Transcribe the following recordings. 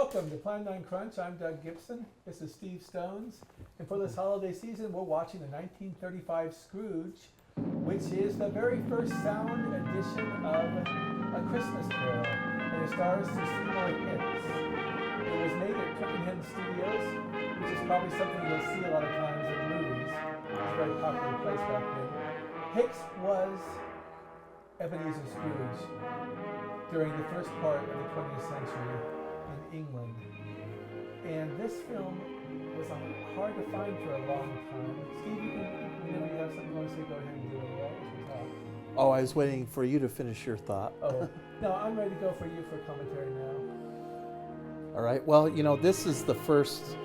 Welcome to Plan9Crunch. I'm Doug Gibson. This is Steve Stones. And for this holiday season, we're watching the 1935 Scrooge, which is the very first sound edition of A Christmas Carol. And it stars Sir Seymour Hicks. It was made at Twickenham Studios, which is probably something you'll see a lot of times in movies. It's a very popular place back then. Hicks was Ebenezer Scrooge during the first part of the 20th century in England. And this film was hard to find for a long time. Steve, whenever you have something you want to say, go ahead and do it. Right? We can talk. Oh, I was waiting for you to finish your thought. Oh, no, I'm ready to go for you for commentary now. All right. Well, you know, this is the first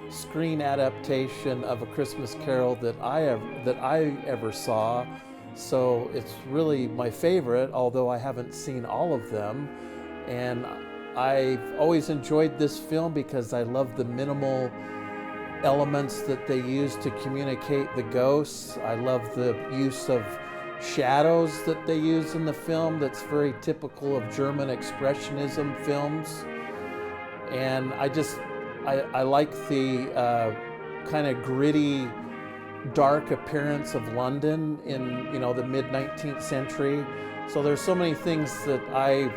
screen adaptation of A Christmas Carol that I ever saw. So it's really my favorite, although I haven't seen all of them. And I've always enjoyed this film because I love the minimal elements that they use to communicate the ghosts. I love the use of shadows that they use in the film that's very typical of German Expressionism films. And I like the kind of gritty, dark appearance of London in, you know, the mid-19th century. So there's so many things that I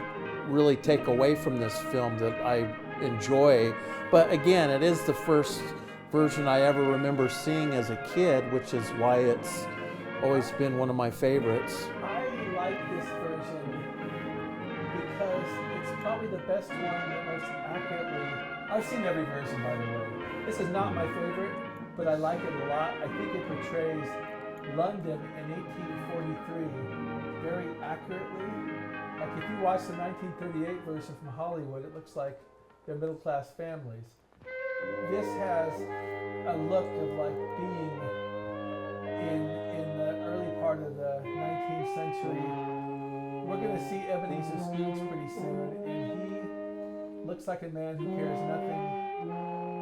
really take away from this film that I enjoy. But again, it is the first version I ever remember seeing as a kid, which is why it's always been one of my favorites. I like this version because it's probably the best one that most accurately. I've seen every version, by the way. This is not my favorite, but I like it a lot. I think it portrays London in 1843 very accurately. Like if you watch the 1938 version from Hollywood, it looks like they're middle-class families. This has a look of like being in the early part of the 19th century. We're going to see Ebenezer Scrooge pretty soon, and he looks like a man who cares nothing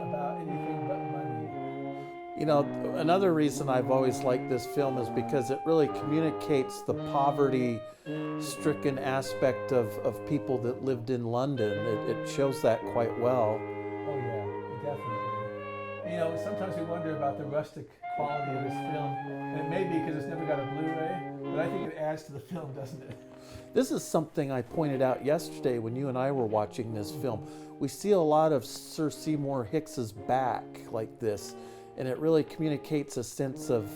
about anything but money. You know, another reason I've always liked this film is because it really communicates the poverty-stricken aspect of people that lived in London. It shows that quite well. Oh yeah, definitely. You know, sometimes we wonder about the rustic quality of this film, and it may be because it's never got a Blu-ray, but I think it adds to the film, doesn't it? This is something I pointed out yesterday when you and I were watching this film. We see a lot of Sir Seymour Hicks's back like this, and it really communicates a sense of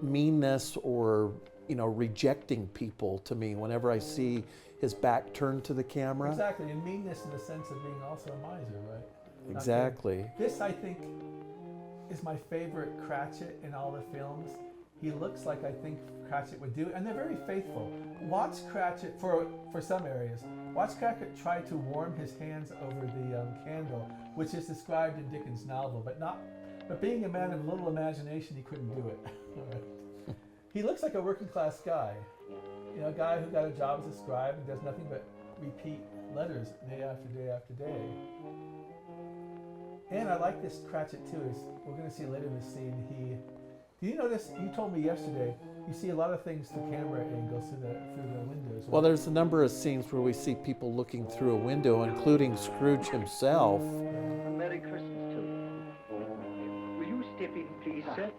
meanness or, you know, rejecting people to me whenever I see his back turned to the camera. Exactly, and meanness in the sense of being also a miser, right? Exactly. This, I think, is my favorite Cratchit in all the films. He looks like I think Cratchit would do, and they're very faithful. Watch Cratchit, for some areas, watch Cratchit try to warm his hands over the candle, which is described in Dickens' novel, but being a man of little imagination, he couldn't do it. He looks like a working class guy. You know, a guy who got a job as a scribe and does nothing but repeat letters day after day after day. And I like this Cratchit too. We're going to see later in the scene, do you notice, you told me yesterday, you see a lot of things through camera angles through the windows. Right? Well, there's a number of scenes where we see people looking through a window, including Scrooge himself. Merry Christmas to you. Will you step in, please, sir?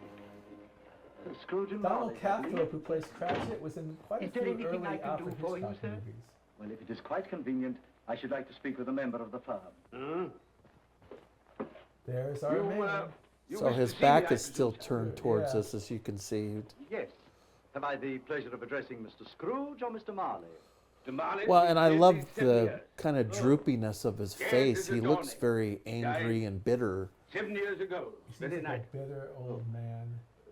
Scrooge and Donald Cathrope, who plays Cratchit, was in quite a few early Alfred Hitchcock movies. Well, if it is quite convenient, I should like to speak with a member of the firm. There's our man. So his back is still turned towards us, as you can see. Yes. Have I the pleasure of addressing Mr. Scrooge or Mr. Marley? Mr. Marley? Well, and I love the kind of droopiness of his face. He looks very angry and bitter. 7 years ago. He seems like a bitter old man.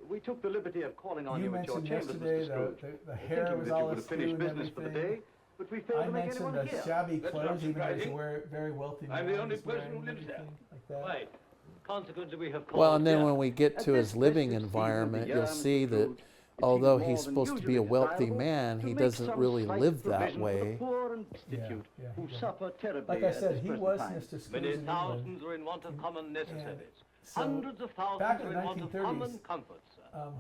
We took the liberty of calling on you at your chambers, yesterday Mr. Scrooge. the hair was all askew and business for the day, everything. but we failed I to make mentioned anyone the here. shabby That's clothes, not even as a surprising. very wealthy man. I'm the only was person wearing who lives there. everything like that. Right. Consequently, we have called Well, and then here. when we get to his living environment, you'll see that although he's supposed to be a wealthy man, he doesn't really live that way. Yeah, Who he suffer terribly Like I at said, this he present was time. Mr. Scrooge Many in England. thousands are in want of common necessities. So, Hundreds of back thousands in are the in want of 1930s, common comforts.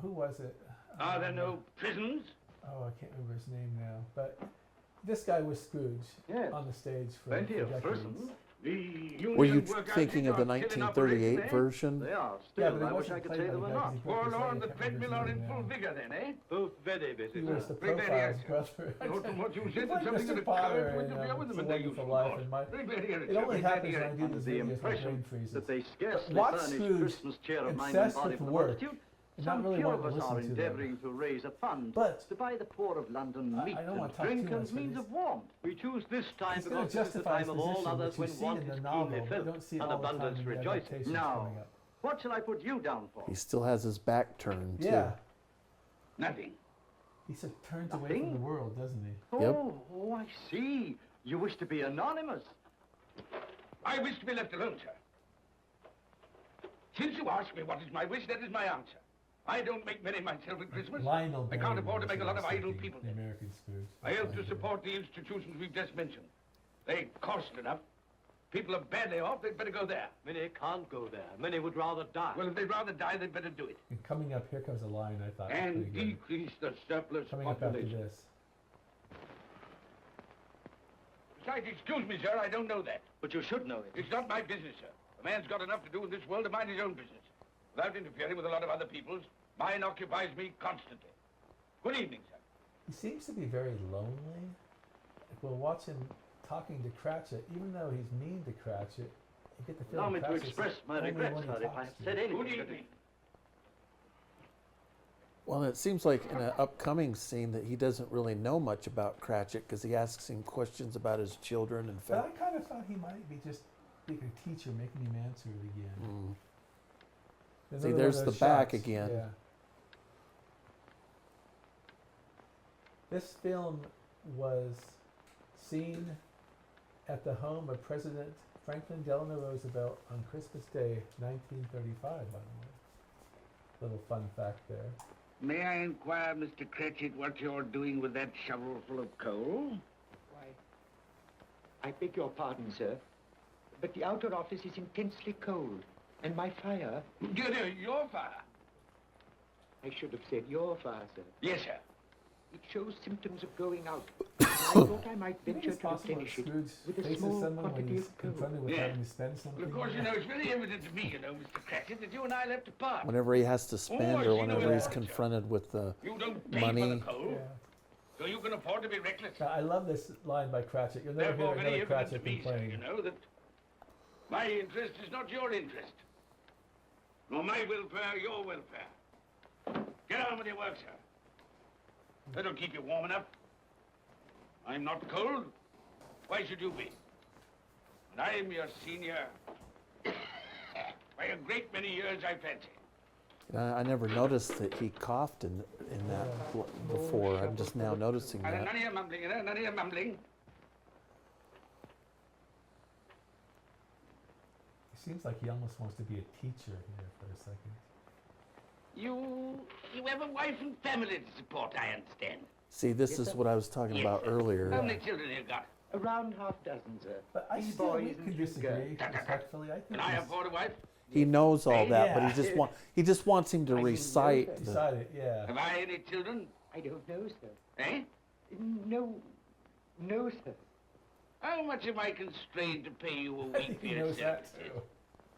Who was it? Are there no prisons? Oh, I can't remember his name now. But this guy was Scrooge Yes. on the stage for Plenty of decades. persons. The Were you Don't work out thinking your of the job, killing 1938 operations, eh? version? They are. Yeah, Still, but I he wish wasn't I could played say by them the or guy 'cause not. he broke his Forlorn, leg, I the can't remember treadmill his are in name full now. vigor then, eh? Both very busy. He was sir. the Very, very profile's accurate. brother. Not from what you He said, played that something Mr. that Potter occurred in with with them It's a and they Wonderful used Life, to and my, Very, very it accurate. only Very, happens when I very do Under these the videos, my impression brain freezes. that they scarcely watch furnish Scrooge Christmas cheer of mind and obsessed body with for the work multitude, and not some really few wanting of to us are listen to them. endeavouring to raise a fund But to buy the poor of London I meat don't and wanna talk drink too as much, but means he's- of warmth. We choose this time He's going to because this is the justify his time of all position, others which you when see in want the is novel, keenly but felt you don't see it and all the time abundance in the rejoicing. adaptations Now, coming up. what shall I put you down for? He still has his back turned, too. Yeah, Nothing. he sort of turns away from Nothing? the world, doesn't he? Yep. Oh, I see. You wish to be anonymous. I wish to be left alone, sir. Since you ask me what is my wish, that is my answer. I don't make merry myself at Christmas. Lionel I can't afford to Barrymore make a lot of was idle thinking, people. The American Scrooge. I help to Lionel support the institutions we've just mentioned. They cost enough. People are badly off, they'd better go there. Many can't go there. Many would rather die. Well, if they'd rather die, they'd better do it. And coming up, here comes a line I thought was And pretty good. decrease the surplus Coming up after population. this. Besides, excuse me, sir, I don't know that. But you should know it. It's not my business, sir. A man's got enough to do in this world to mind his own business. Without interfering with a lot of other people's, mine occupies me constantly. Good evening, sir. He seems to be very lonely. If we'll watch him talking to Cratchit, even though he's mean to Cratchit, you get the feeling Allow me to Cratchit's express my only regrets, one he sir, if I talks have to. said anything. Good evening. Well, it seems like in an upcoming scene that he doesn't really know much about Cratchit because he asks him questions about his children and But I kind of thought he might be just like a teacher making him answer it again. See, Another one there's of the those back shots, again. Yeah. This film was seen at the home of President Franklin Delano Roosevelt on Christmas Day, 1935, by the way. Little fun fact there. May I inquire, Mr. Cratchit, what you're doing with that shovel full of coal? Why, I beg your pardon, sir, but the outer office is intensely cold, and my fire, Dear, your fire. I should have said your fire, sir. Yes, sir. It shows symptoms of going out. I thought I might Do you think venture it's to possible that replenish it Scrooge with a faces small someone when quantity he's of coal. confronted with Yeah. having to spend something? Well, of course, you know, it's very evident to me, Mr. Cratchit, that you and I left apart. whenever he has to spend or you know whenever it he's all, sir. confronted with the You don't pay for money. the coal, Yeah. so you can afford to be reckless. Now, I love this line by Cratchit. You'll never Therefore, hear very another evident to Cratchit me, sir, complain. you know, that my interest is not your interest. Nor my welfare, your welfare. Get on with your work, sir. That'll keep you warm enough. I'm not cold. Why should you be? And I'm your senior by a great many years, I fancy. I never noticed that he coughed in that before. I'm just now noticing And that. none of your mumbling, you know, none of your mumbling. He seems like he almost wants to be a teacher here for a second. You have a wife and family to support, I understand. See, this is what I was talking about earlier. How many children you got? Around half dozen, sir. But I Three still boys we and can 3 disagree girls. respectfully. I think Can I he's afford a wife? He knows all that, but Yeah. he just wants him to I didn't know recite. that. The, decided, yeah. Have I any children? I don't know, sir. Eh? No, sir. How much am I constrained to pay you a I week think for he your knows that services? too.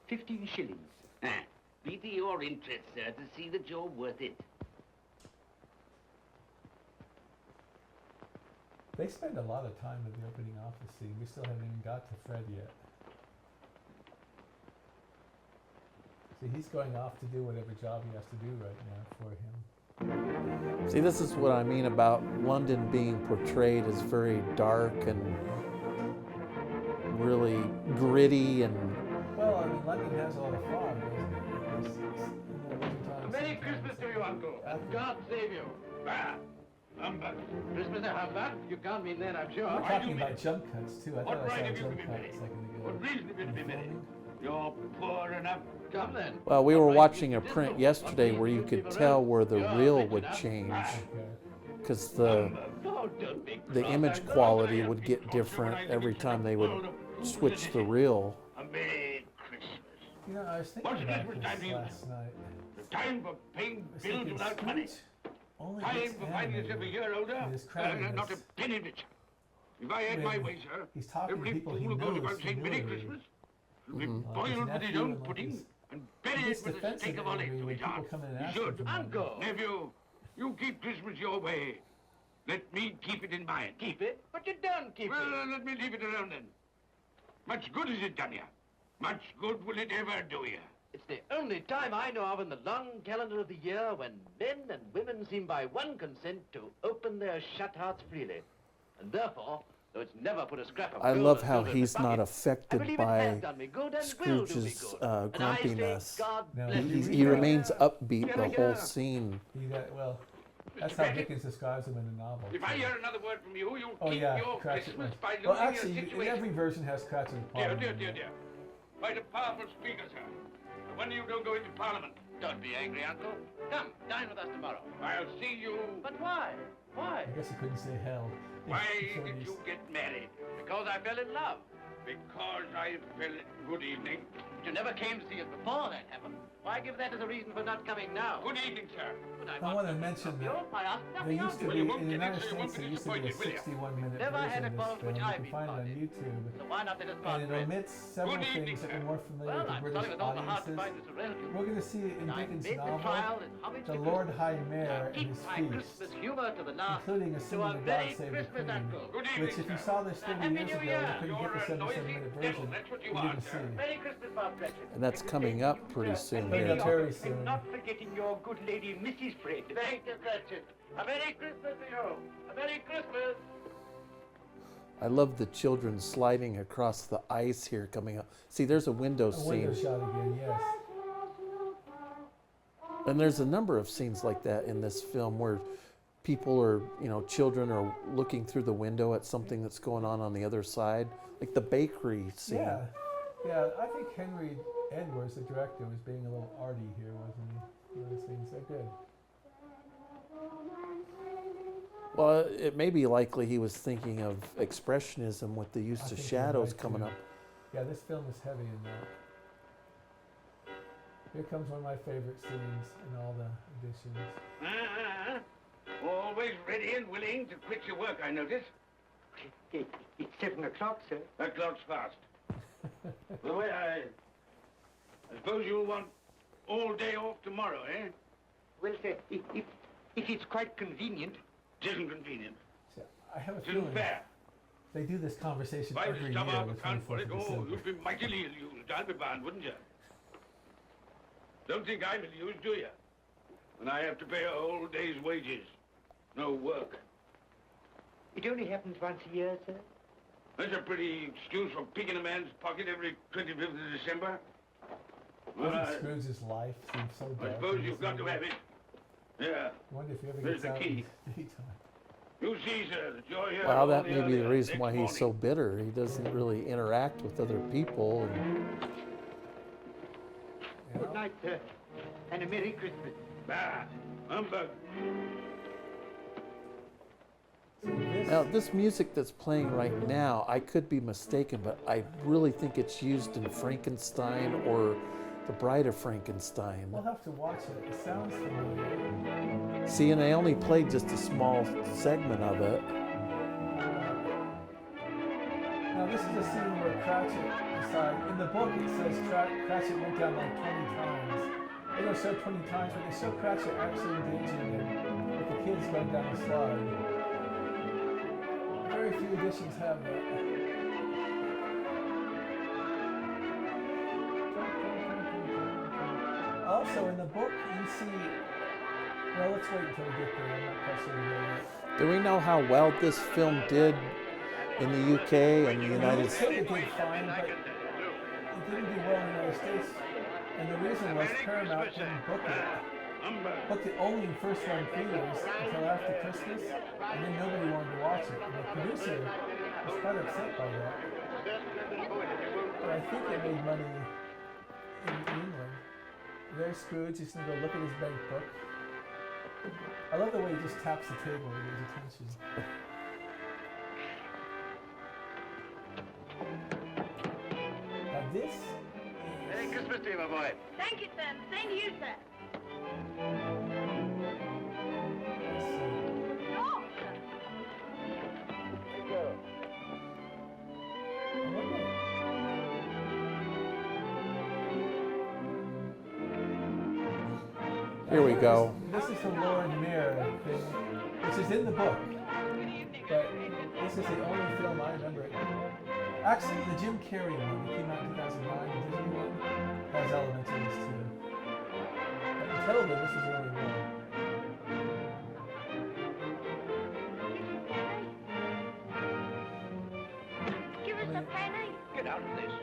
15 shillings. Ah, be to your interest, sir, to see that you're worth it. They spend a lot of time in the opening office scene. We still haven't even got to Fred yet. See, he's going off to do whatever job he has to do right now for him. see, this is what I mean about London being portrayed as very dark and really gritty and Well, I mean, London has a lot of fog, doesn't it? In the wintertime, Merry sometimes Christmas to you, Uncle. God save you. Ah, humbug. Christmas a humbug? You can't mean that, I'm sure. We're Why talking do you about jump cuts too. I What thought I right saw have you to jump be cut a married? second ago. What reason have you to be married? You're poor enough. Come then. well, we were Right, watching you a did print know. yesterday What where you means could people tell around? where the You're reel rich would enough. change Okay. because the Oh, don't be the cross. image I know quality that I would am. get different every time they would switch the reel. A Merry Christmas. You know, I was thinking What's the about difference this time you- last night. The time for paying I was bills thinking without money. Scrooge only Time gets for finding yourself a animated year older. in his crowdiness. Not a penny richer. If I had my When way, sir, he's talking to every people fool he would go knows about saying Merry familiarly. Christmas. It'll be Mhm. boiled with his nephew own and, like, pudding his- and He buried gets with a defensive steak of angry olives to when his people heart. come in and He ask him should. for money. Uncle! Nephew, you keep Christmas your way. Let me keep it in mine. Keep it, but you don't keep Well, it. let me leave it alone then. Much good has it done you? Much good will it ever do you? It's the only time I know of in the long calendar of the year when men and women seem by one consent to open their shut hearts freely. And therefore, though it's never put a scrap of I gold love or how silver in my he's not pocket, I affected believe it has by done me good and will do me Scrooge's good. And I say, grumpiness. God No, bless he- you. He remains upbeat Here the I whole go. scene. He got, well, that's how Dickens describes him in the novel. If I hear another word from you, you'll Oh keep yeah, your Cratchit. Christmas by losing Well, your actually, situation. every version has Cratchit and Dear, Parliament. dear, in dear, it. dear. Quite a powerful speaker, sir. But when you don't go into Parliament, Don't be angry, Uncle. Come, dine with us tomorrow. I'll see you. But why? Why? I guess he couldn't say hell. Why So did he's- you get married? Because I fell in love. Because I fell. Good evening. You never came to see us before that happened. Why give that as a reason for not coming now? Good evening, sir. But I want to mention you. that I asked there nothing used of to you. be, you in won't the get it, United so you won't States, be there used to be a disappointed, will you? 61-minute Never had version a of fault this which film. I You can be find it on party. YouTube. So why not let us part And it friends? omits several Good evening, things that sir. are more familiar Well, to I'm British sorry with all the heart to audiences. find this a relative. We're going to see in I Dickens' made the novel trial in homage the to Lord Christmas. High Mayor I'll and keep his my feast, Christmas humor to the last. including a To singing a to very God Save the Christmas Queen, uncle. Good evening, which if you sir. saw this 30 Happy years New ago, Year. you couldn't You're get the a noisy 77-minute devil, version. that's what you You are, didn't sir. see. Merry Christmas, Bob Cratchit. And that's coming up pretty soon Coming here. up very soon. And not forgetting your good lady, Mrs. Fred. Thank you, Cratchit. A Merry Christmas to you. A Merry Christmas. I love the children sliding across the ice here coming up. See, there's a window A scene. window shot again, yes. And there's a number of scenes like that in this film where people are, children are looking through the window at something that's going on the other side. Like the bakery scene. Yeah. Yeah, I think Henry Edwards, the director, was being a little arty here, wasn't he? Those scenes are good. Well, it may be likely he was thinking of expressionism with the use I of think you're shadows right, coming too. up. Yeah, this film is heavy in that. Here comes one of my favorite scenes in all the editions. Always ready and willing to quit your work, I notice. It's 7 o'clock, sir. That clock's fast. Well, I suppose you'll want all day off tomorrow, eh? Well, sir, if it's quite convenient. It isn't convenient. So I have a It feeling isn't fair. they do this conversation If I was every to year stop on out the and account for 24th it, of oh, December. you'd be mightily ill-used. I'll be bound, wouldn't you? Don't think I'm ill-used, do you? When I have to pay a whole day's wages. No work. It only happens once a year, sir. That's a pretty excuse for picking a man's pocket every 25th of December. Well, I I think Scrooge's life seems so dark. suppose in you've this got to movie. have it. Yeah. I wonder if he ever There's gets the out key. in daytime. You see, sir, that you're here. Well, that only may be the earlier reason next why he's so morning. bitter. He doesn't really interact with other people. And You Good know? night, sir. And a Merry Christmas. Bah, humbug. So this, now, this music that's playing right now, I could be mistaken, but I really think it's used in Frankenstein or The Bride of Frankenstein. we'll have to watch it. It sounds familiar. See, and they only played just a small segment of it. Now this is a scene where Cratchit decides, in the book it says Cratchit went down like 20 times. They don't show 20 times, but they show Cratchit actually engaging with the kids going down the slide. Very few editions have that. Also in the book you see, well let's wait until we get there, I'm not quite sure there yet. Do we know how well this film did in the UK and the United It States? did fine, but it didn't do well in the United States. And the reason was Paramount didn't book it. Humbug. Booked it only in first run theaters until after Christmas, and then nobody wanted to watch it. And the producer was quite upset by that. But I think it made money in England. There's Scrooge, he's gonna go look at his bank book. I love the way he just taps the table to get his attention. Now this Merry is... Christmas to you, my boy. Thank you, sir. Same to you, sir. Let's see. Oh, sir. I wonder- Here we go. This is the Lord Mayor thing, which is in the book. But this is the only film I remember. Actually, the Jim Carrey one that came out in 2009, the Disney one, has elements of this too. But until then, this is the only one. Give us a penny. Get out of this.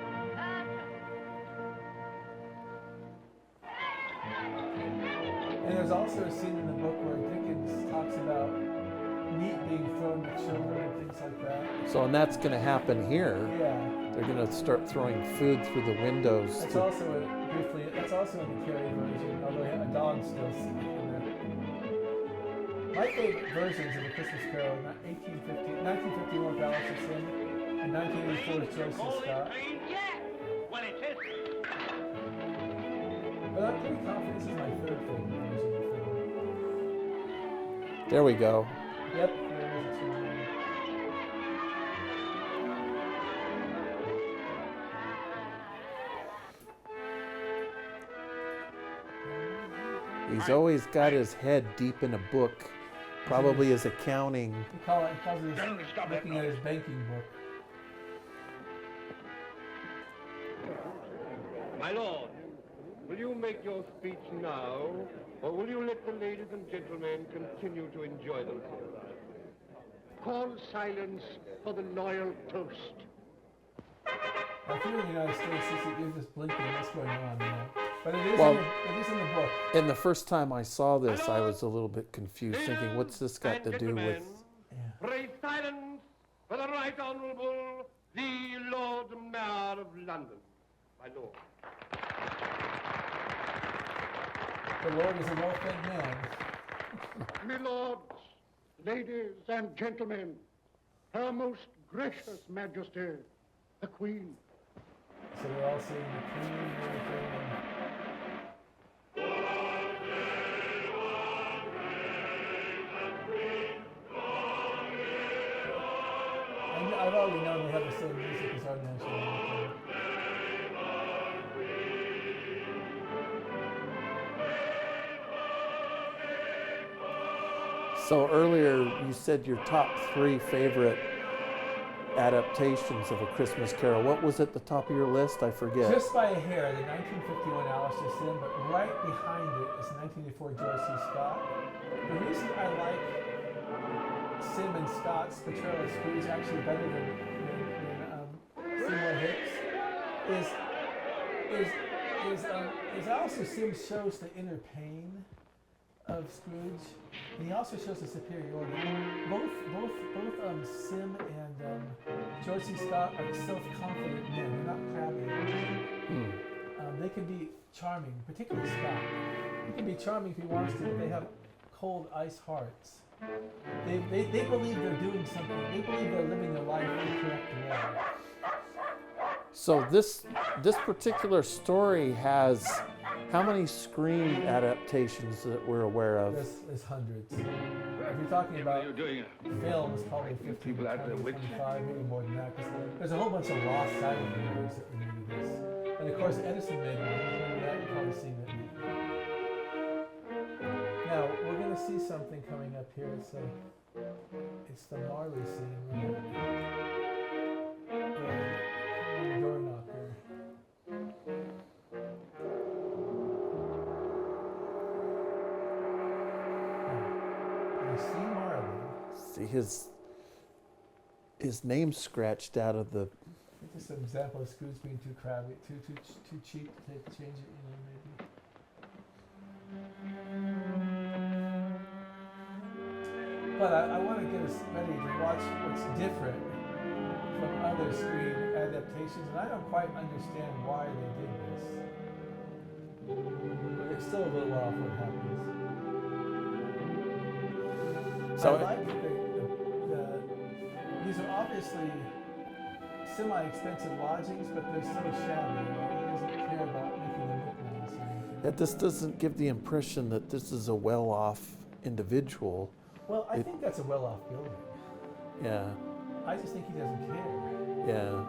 And there's also a scene in the book where Dickens talks about meat being thrown to children and things like that. So, and that's going to happen here. Yeah. They're going to start throwing food through the windows. That's also briefly. That's also in the Carrey version, although a dog still in there. My favorite versions of the Christmas Carol are 1951 with Alice Sin and 1984 with Joyce and Scott. Yeah. Well, it is. But I'm pretty confident this is my third favorite version of the film. There we go. Yep. There is a two. He's always got his head deep in a book, probably his accounting. He calls it looking at his banking book. My lord, will you make your speech now, or will you let the ladies and gentlemen continue to enjoy themselves? Call silence for the loyal toast. I feel in the United States, you're just blinking at what's going on now. But it is, Well, it is in the book. And the first time I saw this, I was a little bit confused, thinking, what's this got to do with... Pray silence for the Right Honourable the Lord Mayor of London. My lord. The Lord is a well-fed man. My lords, ladies and gentlemen, Her Most Gracious Majesty, the Queen. So they're all saying the Queen and everything. I've already known they have the same music as our national anthem. So earlier you said your top 3 favorite adaptations of A Christmas Carol. What was at the top of your list? I forget. Just by a hair, the 1951 Alistair Sim, but right behind it is 1984 Joyce C. Scott. The reason I like Sim and Scott's portrayal of Scrooge actually better than Seymour Hicks is Alistair Sim shows the inner pain of Scrooge, and he also shows the superiority. Both Sim and George C. Scott are self-confident men. They're not crabby. They can be charming, particularly Scott. He can be charming if he wants to, but they have cold ice hearts. They believe they're doing something. They believe they're living their life the correct way. So this particular story has how many screen adaptations that we're aware of? There's hundreds. If you're talking about films, probably 50, people out there 25, maybe more than that. Because there's a whole bunch of lost silent movies that remember this. And of course, Edison made one. Remember that? You've probably seen it. Now, we're going to see something coming up here. It's the Marley scene, right? The door knocker. See Marley. See his name scratched out of the... Just an example of Scrooge being too crabby, too cheap to change it, maybe. But I want to get us ready to watch what's different from other screen adaptations, and I don't quite understand why they did this. But it's still a little off what happens. So I like these are obviously semi-expensive lodgings, but they're so shabby. Right? He doesn't care about making them look nice or anything. that this doesn't give the impression that this is a well-off individual. Well, I think that's a well-off building. Yeah, I just think he doesn't care. yeah.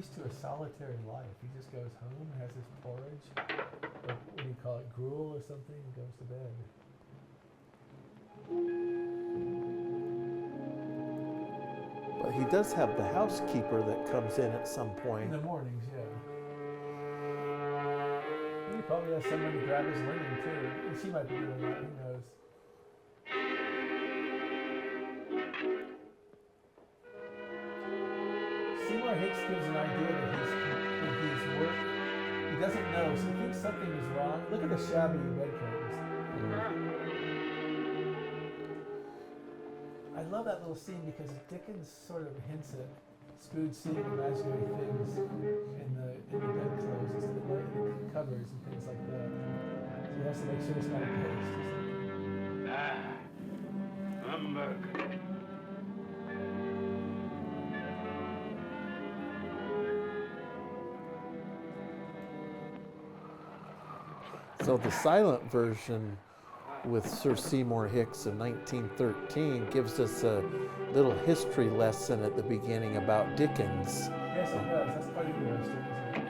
used to a solitary life. He just goes home, has his porridge, or what do you call it, gruel or something, and goes to bed. But he does have the housekeeper that comes in at some In point. the mornings, yeah. And he probably has someone to grab his linen too. And she might be doing that, who knows. Seymour Hicks gives an idea that he's worked. He doesn't know, so he thinks something is wrong. Look at the shabby bed curtains. I love that little scene because Dickens sort of hints at Scrooge seeing imaginary things in the bedclothes, in the covers and things like that. So he has to make sure it's not a ghost or something. Ah, humbug. So the silent version with Sir Seymour Hicks in 1913 gives us a little history lesson at the beginning about Dickens. Yes, it does. That's quite interesting, isn't it?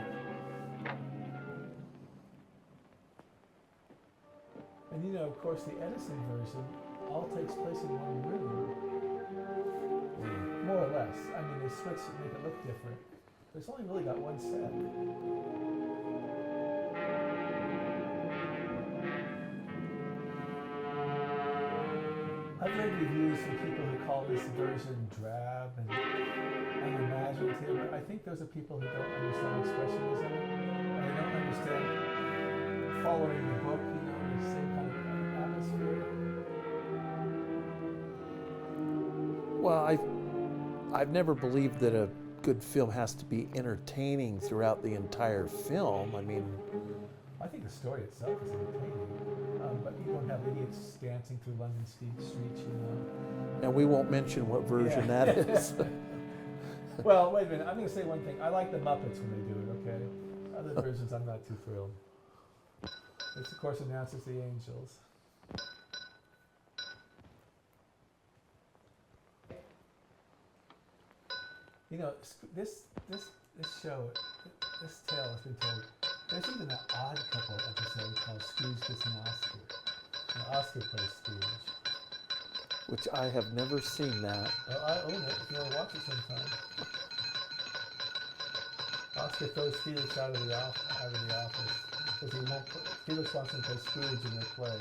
And you know, of course, the Edison version all takes place in one room. More or less. I mean, they switch and make it look different. But it's only really got one set. I've read reviews from people who call this version drab and unimaginative. I think those are people who don't understand expressionism and they don't understand following the book, you know, the same kind of atmosphere. Well, I've never believed that a good film has to be entertaining throughout the entire film. I mean, I think the story itself is entertaining, but you don't have idiots dancing through London streets, you know. and we won't mention what version that is. Well, wait a minute. I'm going to say one thing. I like the Muppets when they do it, okay? Other versions, I'm not too thrilled. This, of course, announces the Angels. You know, this show, this tale has been told. There's even an Odd Couple episode called Scrooge Gets an Oscar. And Oscar plays Scrooge. Which I have never seen that. Well, I own it if you want to watch it sometime. Oscar throws Felix out of the office because he won't. Felix wants him to play Scrooge in their play.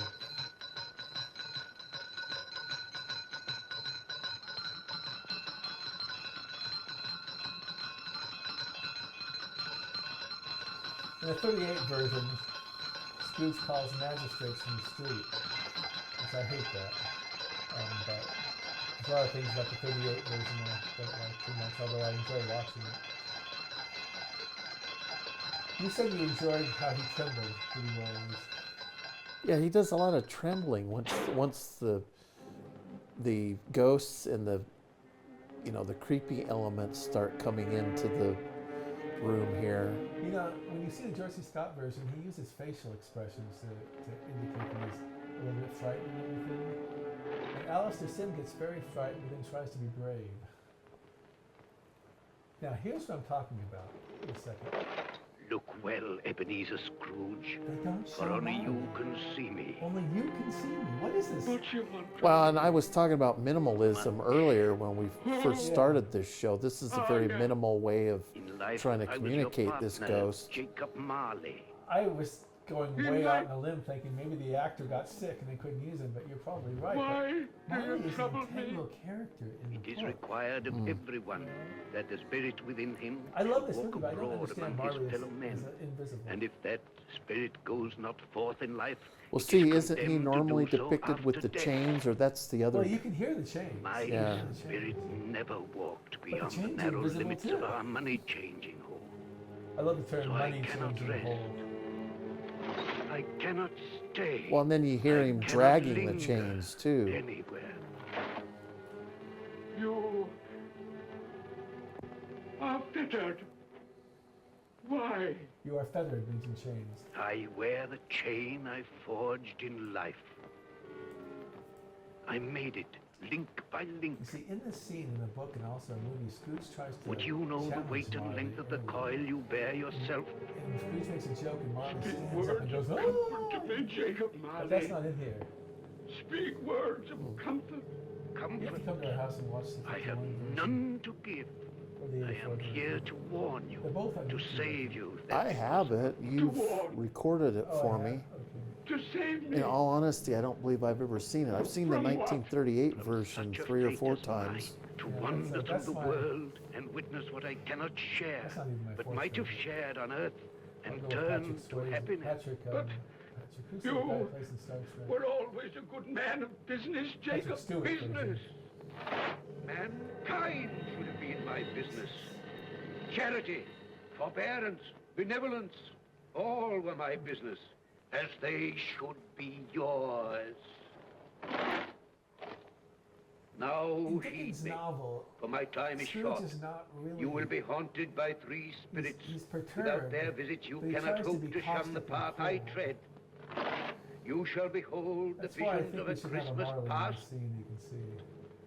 In the 38 version, Scrooge calls magistrates from the street, which I hate that. But there's a lot of things about the 38 version I don't like too much, although I enjoy watching it. You said you enjoyed how he trembled pretty well. Yeah, he does a lot of trembling once the ghosts and the creepy elements start coming into the room here. You know, when you see the George C. Scott version, he uses facial expressions to indicate that he's a little bit frightened and everything. And Alistair Sim gets very frightened but then tries to be brave. Now, here's what I'm talking about in a second. Look well, Ebenezer Scrooge, They don't show for only mine. you can see me. Only you can see me. What is this? Well, and I was talking about minimalism earlier when we first started this show. This is a very minimal way of In life, trying to I was your communicate this partner, ghost. Jacob Marley. I was going way out on a limb thinking maybe the actor got sick and they couldn't use him, but you're probably right. Why? Marley is an integral character in It the is book. required of everyone that the spirit within him I love should this walk movie, but I don't abroad understand among Marley his as fellow men. invisible. And if that spirit goes not forth in life, Well, it see, is isn't he condemned to normally do so depicted with after the death. chains, or that's the other? Well, you can hear the chains. My Yeah. spirit never walked beyond the chains are narrow invisible limits too. of our money-changing hall. I love the term So I money cannot changing rest. hole. I cannot stay Well, and then you hear I him cannot dragging the linger chains too. anywhere. You are fettered. Why? You are fettered, means in chains. I wear the chain I forged in life. I made it link by link. You see, in this scene in the book and also in the movie, Scrooge tries to. Would you know the challenge weight and Marley length of the early. coil you bear yourself? And Scrooge makes a joke, and Marley Speak stands up words and goes, of "Oh!" comfort to me, Jacob But that's Marley. not in here. Speak words of comfort. You have to Comfort. come to our house and watch the I 51 have version, none to give. or the I 84 am version. here to warn you, They both have to YouTube. save you. I have it. You've recorded it Oh, for I have? me. Okay. To save me. In all honesty, I don't believe I've ever seen it. I've seen the From what? 1938 version Such a 3 or fate 4 as mine, times. to Yeah, wander that's through the fine. world and witness what I cannot share, That's not even my but fourth might have favorite. shared on earth I'll and go with turn Patrick to Swayze. happiness. Patrick, But who's you the guy who plays in Star Trek? We're always a good man of business, Jacob. Stewart, Business. Mankind should have been my business. Charity, forbearance, benevolence, all were my business, as they should be yours. Now In heed Dickens' me, novel, for my time is Scrooge short. is not really. You will be haunted by 3 spirits. He's Without perturbed, their visit, you but he cannot tries to hope be to shun the caustic and path I cruel. tread. You shall behold the That's why I visions think of we a should have a Christmas Marley in past, this scene you can see.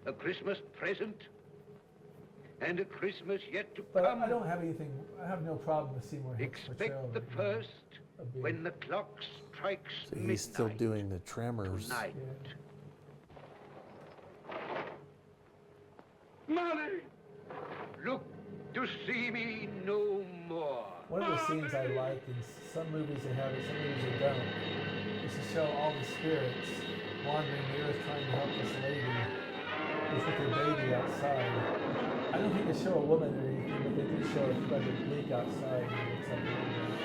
a Christmas present, and a Christmas yet to But come. I don't have anything. I have no problem with Seymour Hicks' portrayal Expect the of it, first of being- when the clock strikes So midnight. he's still doing the tremors. Tonight. Yeah. Marley. Look to see me no more. One of the scenes I like in some movies they have it, some movies they don't, is to show all the spirits wandering the earth trying to help this lady who's with her baby outside. I don't think they show a woman or anything, but they do show a pleasant bleak outside and it looks like a woman.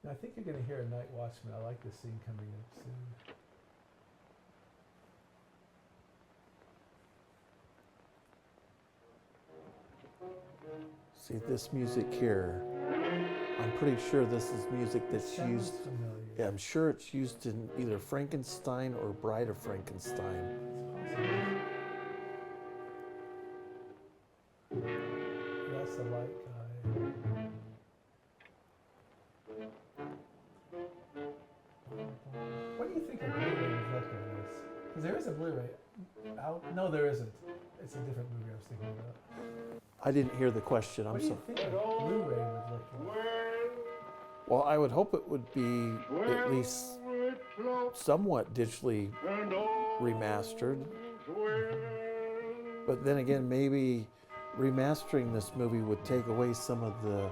I think you're going to hear a Night Watchman. I like this scene coming up soon. See this music here. I'm pretty sure this is music that's Sounds used. familiar. Yeah, I'm sure it's used in either Frankenstein or Bride of Frankenstein. That's the light guy. What do you think a Blu-ray would look at this? Because there is a Blu-ray out. No, there isn't. It's a different movie I was thinking about. I didn't hear the question. I'm What do you sorry. think a Blu-ray would look like? Well, I would hope it would be at least somewhat digitally remastered. But then again, maybe remastering this movie would take away some of the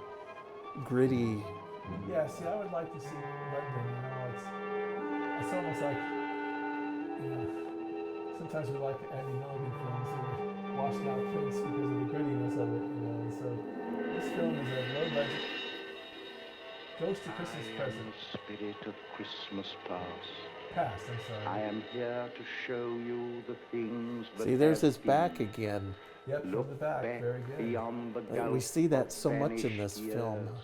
gritty. Yeah, see, I would like to see London. You know, it's almost like, you know, sometimes we like Andy Milligan films that are washed out prints because of the grittiness of it. You know, and so this film is a low budget. Ghost of Christmas Present. Spirit of Christmas past. Past, I'm sorry. I am here to show you the things that See, there's have his back been. again. Yep, from Look the back. back Very good. beyond the We gulf see that of so much in this vanished film. years.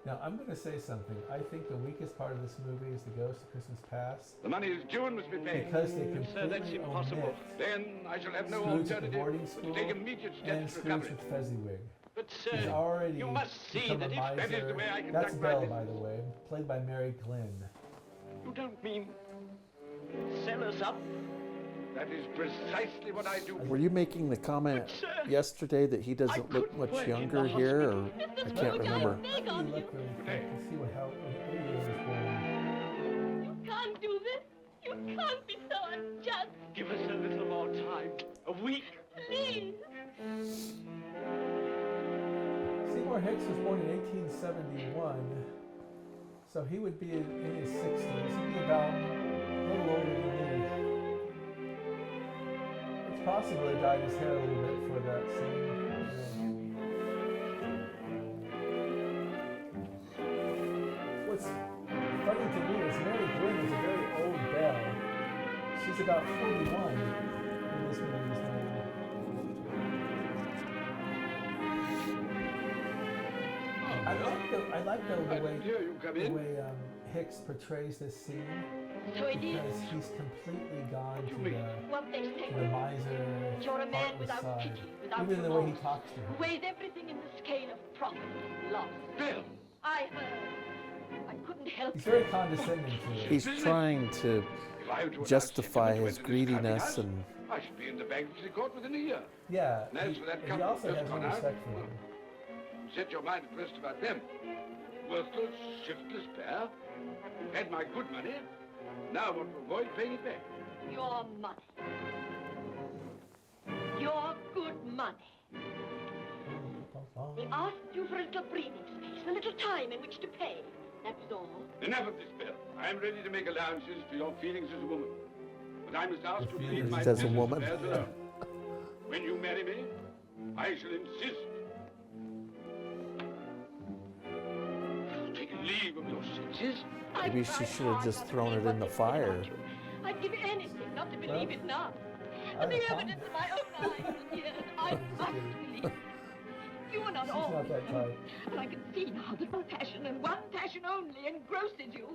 Now, I'm going to say something. I think the weakest part of this movie is the Ghost of Christmas Past. The money is due and must be paid. Because they Sir, that's completely impossible. omit Then I shall have no Scrooge at the alternative boarding but to school take immediate and steps to Scrooge recover with it. Fezziwig. But, He's sir, already you must see become that a if miser. that is the way I That's conduct my Belle, business. by the way, played by Mary Glynn. you don't mean sell us up. That is precisely what I do. Were you making the comment But, sir, yesterday that he doesn't look couldn't much work in the younger here, or I Mr. can't Scrooge, remember. I beg He of you. looked really quick to see what year he was born. You can't do this. You can't be so unjust. give us a little more time. A week. Please. Seymour Hicks was born in 1871, so he would be in his 60s. He'd be about a little older than me. It's possible he dyed his hair a little bit for that scene. What's funny to me is Mary Glynn is a very old Belle. She's about 41 in this movie's made. I like the I way didn't hear you come the in. way Hicks portrays this scene So it is. because he's completely gone to mean? the What they say. miser You're a man heartless without side. pity, without Even the way he remorse, talks to who her. weighs everything in the scale of profit and loss. Bill, I heard. I couldn't help He's it. very condescending to her. He's trying to if I were to justify announce his him into this greediness counting and house, I should be in the bankruptcy court within a year. Yeah, And as for that he company also just has no gone out, respect for him. set your mind at rest about them. Worthless, shiftless pair. Had my good money. Now want to avoid paying it back. Your money. Your good money. They asked you for a little breathing space, a little time in which to pay. That was all. Enough of this, Bill. I am ready to make allowances for your feelings as a woman. But I must ask you to leave my as a business woman. affairs alone. When you marry me, I shall insist. Take leave of your senses. maybe she should have just thrown it in the fire. I'd give anything not to believe it now. I And the have evidence of my own eyes. Yes, I must believe. You are not She's all. not that type. And I can see now that one passion and one passion only engrosses you.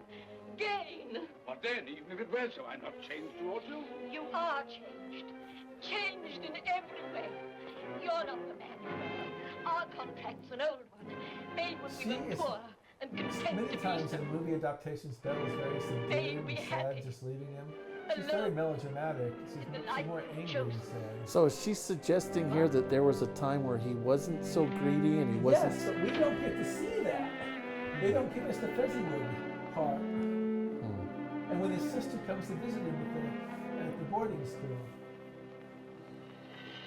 Gain. What then? Even if it were so, I'm not changed towards you. You are changed. Changed in every way. You're not the man you were. Our contract's an old one. Made when we She were is- poor and content Many to be times so. in movie adaptations, Belle is very May subdued we and happy. sad, just leaving him. She's very Alone. melodramatic. the She's life more we angry chose. and sad. So is she suggesting here that there was a time where he wasn't so greedy and he wasn't? Yes, but we don't get to see that. They don't give us the Fezziwig part. And when his sister comes to visit him at the boarding school.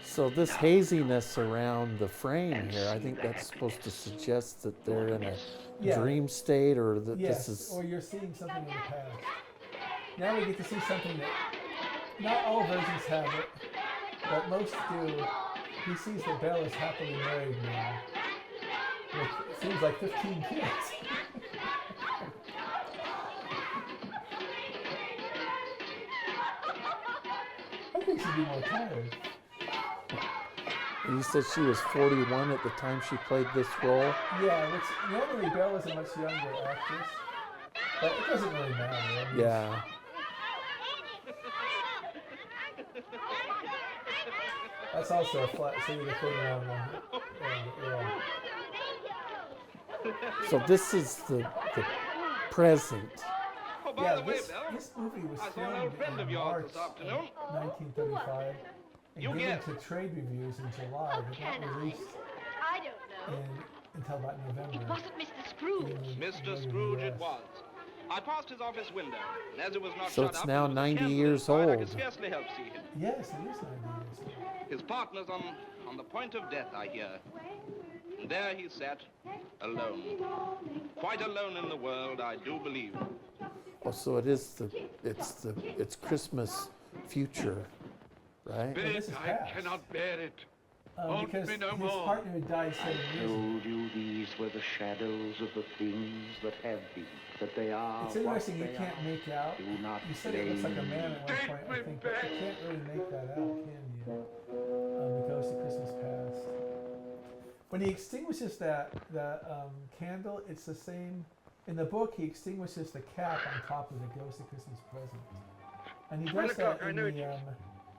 So this haziness around the frame here, I think that's supposed to suggest that they're in a Yeah. dream state, or that Yes, this is. or you're seeing something in the past. Now we get to see something that not all versions have it, but most do. He sees that Belle is happily married now. With, it seems like 15 kids. I think she'd be more tired. You said she was 41 at the time she played this role. Yeah, which normally Belle is a much younger actress, but it doesn't really matter. I mean, Yeah. That's also a flat seeing the thing around yeah. So this is the present. Oh, by Yeah, the way, this, Bill, this movie was I saw an filmed old friend in of yours March this afternoon. of 1935 and You given guess. to trade reviews in July, but Can not I? released I don't know. until about November. It wasn't Mr. Scrooge. in Mr. the Scrooge it US. was. I passed his office window, and as it was not So shut it's up, now and there was a 90 candle years inside, I old. could scarcely help see him. Yes, it is 90 years old. His partner's on the point of death, I hear. And there he sat, alone. Quite alone in the world, I do believe. Oh, so it's Christmas future, right? Well, this is I past. cannot bear it. Won't Because be no his more. partner had died 7 years ago. Told you these were the shadows of the things that have been, that they are. It's interesting you what they can't are. make out. Do not You said it looks like a blame man at one Take point, I me think, but you back. can't really make that out, can you? The Ghost of Christmas Past. When he extinguishes the candle, it's the same. In the book, he extinguishes the cap on top of the Ghost of Christmas Present, and he 12 does that o'clock, I in know the it.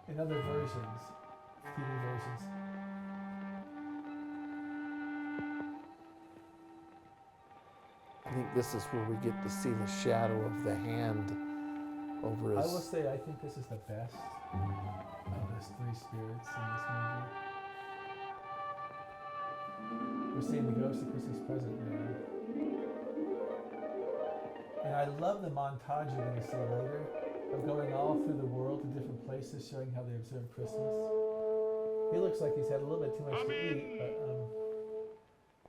in other versions, TV versions. I think this is where we get to see the shadow of the hand over I will his. say I think this is the best of his three spirits in this movie. We're seeing the Ghost of Christmas Present now. And I love the montage you're going to see later of going all through the world to different places showing how they observe Christmas. He looks like he's had a little bit too much to eat, but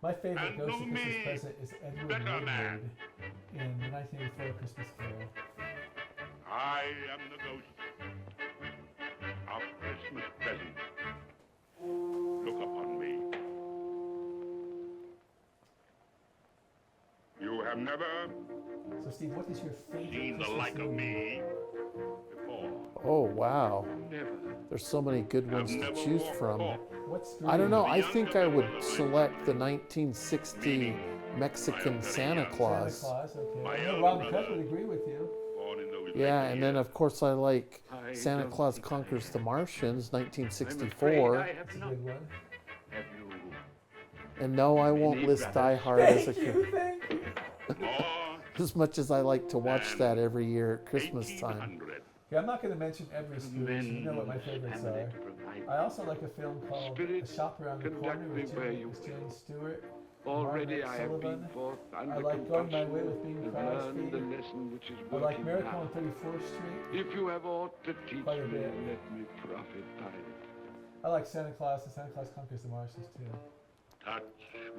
my favorite And Ghost of no Christmas me, Present is Edward better Woodward man. in the 1984 Christmas Carol. I am the ghost of Christmas present. Look upon me. You have never So Steve, what is your favorite seen the Christmas like of movie? me before. Oh wow, Never. there's so many good ones to Never choose walked from. before. What's I don't know. I Beyond think the I would middle of the select the 1960 Mexican Santa Santa Claus. Claus, okay. My I know elder Robin brother. Peck would agree with you. Born in those Yeah, later and then years. of course I like I Santa Claus Conquers the Martians, I'm 1964. afraid I That's have a not. good one. Have you And no, I won't Any list brothers? Die Hard as a Thank you, thank you. more as much as I like to watch than that every year at Christmas time. 1,800 Yeah, I'm not going to mention every Scrooge. You know what my favorites are. I also like a film called A Shop Around the Corner with Jane Stewart. Already Margaret I have Sullivan. been forth under I like Going My Way compulsion with Bing and learned the Crosby. lesson which is I like working Miracle now. on 34th Street. If you have aught to teach Quite a me, bit. let me profit by it. I like Santa Claus and Santa Claus Conquers the Martians too. touch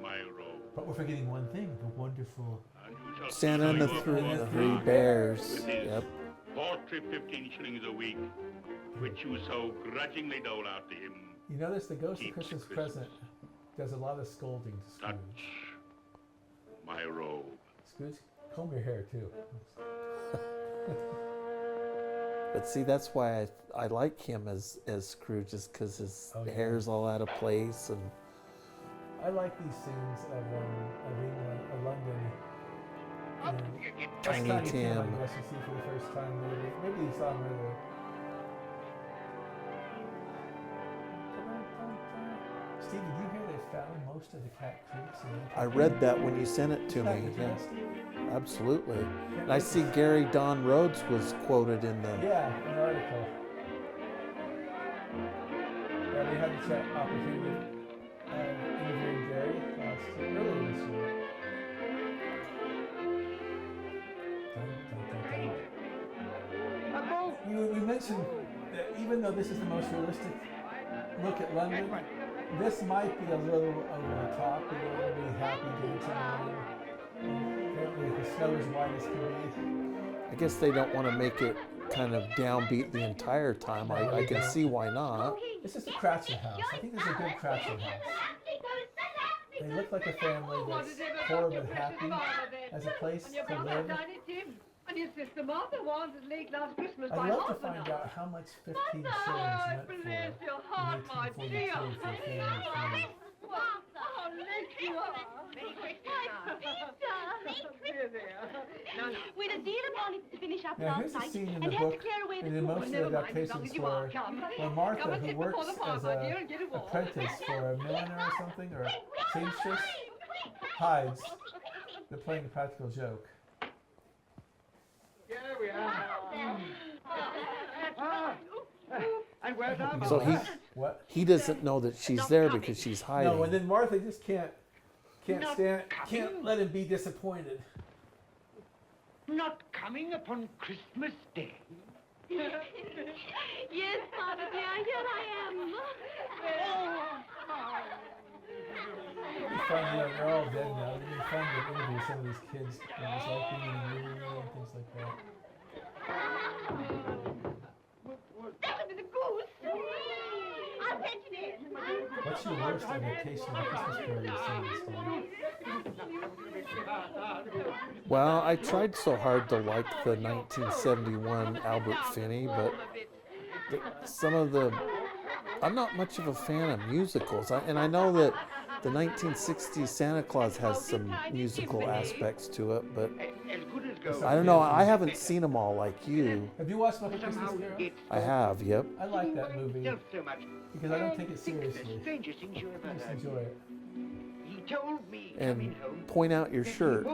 my robe. But we're forgetting one thing, the wonderful. And you shall Santa and the show Three, your the fortune Three Bears. with this Yep. paltry 15 shillings a week, which you so grudgingly dole out to him. You notice the Ghost of Keeps Christmas Christmas. Present does a lot of scolding to Scrooge. Touch my robe. Scrooge, comb your hair too. But see, that's why I like him as Scrooge, is because his Oh, yeah. hair's all out of place. And I like these scenes of England, of London. And Tiny Tiny Tim, I Tim. guess you see for the first time. Maybe you saw him earlier. Steve, did you hear they found most of the Cat Creeks? I read that when you sent it to me. Yeah, absolutely. And I see Gary Don Rhodes was quoted in the. Yeah, an article. Yeah, we had the opportunity of interviewing Gary earlier this year. Dun, dun, dun, dun. We mentioned that even though this is the most realistic look at London, this might be a little over the top. People are really happy dancing around. Apparently the snow is white as can be. I guess they don't want to make it kind of downbeat the entire time. I can see why not. It's just a Cratchit house. I think this is a good Cratchit house. They look like a family that's poor but happy as a place to live. And your sister Martha wants as late last Christmas by I'd love to half an find hour. out how much 15 shillings meant for Bless your heart, my 1842 dear. for a family of three. How late you are. Merry Christmas, Dear, dear. No, no. We'd a deal upon it to finish up Now last here's a night scene in and the had to book clear away and the in food. most of the Never mind, as long adaptations as you are. where Come. Martha, Come and who sit before works the fire, as my dear, and get a an walk. apprentice for a milliner or something, or a seamstress, hides. They're playing a practical joke. Here we are. And where's our So What? he doesn't know that she's there because she's hiding. No, and then Martha just can't let him be disappointed. Not coming upon Christmas Day. Yes, Father dear, here I am. It'd be fun, they're all dead now. It'd be fun to interview some of these kids. It's like being in a movie and things like that. That'll be the goose. I'll fetch it in. What's your worst adaptation of the Christmas Carol you've seen? Well, I tried so hard to like the 1971 Albert Finney, but some of the. I'm not much of a fan of musicals, and I know that the 1960s Santa Claus has some musical aspects to it, but As good as gold. I don't know. I haven't seen them all like you. Have you watched Muppet Christmas Carol? I have, yep. I like that movie So much. because I don't take it Think of the seriously. strangest things you ever I just heard. enjoy it. He told me And coming home. point out your shirt.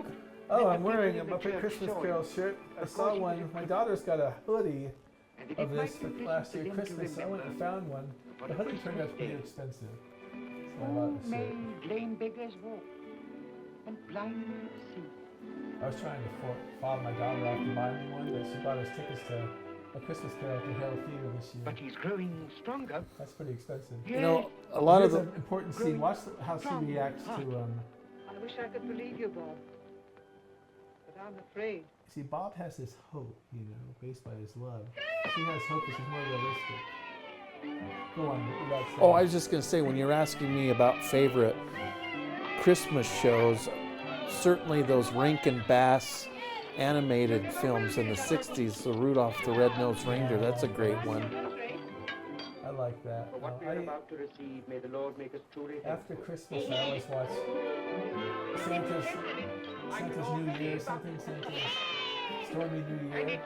Oh, I'm wearing a Muppet Christmas Carol shirt. I saw one. My daughter's got a hoodie of this for last year Christmas, so I went and found one. The hoodie turned out to be expensive, so I bought the shirt. Lame beggars walk, and blind men see. I was trying to follow my daughter off to buy me one, but she bought us tickets to A Christmas Carol at the Hale Theater this year. But he's growing stronger. That's pretty expensive. You know, a lot of Here's the. an important scene. Watch how she reacts to. I wish I could believe you, Bob. But I'm afraid. See, Bob has this hope, based by his love. She has hope that she's more realistic. Go on. Without saying. Oh, I was just going to say, when you're asking me about favorite Christmas shows, certainly those Rankin Bass animated films in the 60s, the Rudolph the Red-Nosed Reindeer, that's a great one. I like that. For what we are about to receive, may the Lord make us truly After Christmas, I always watch Santa's New Year, Santa's Stormy New Year.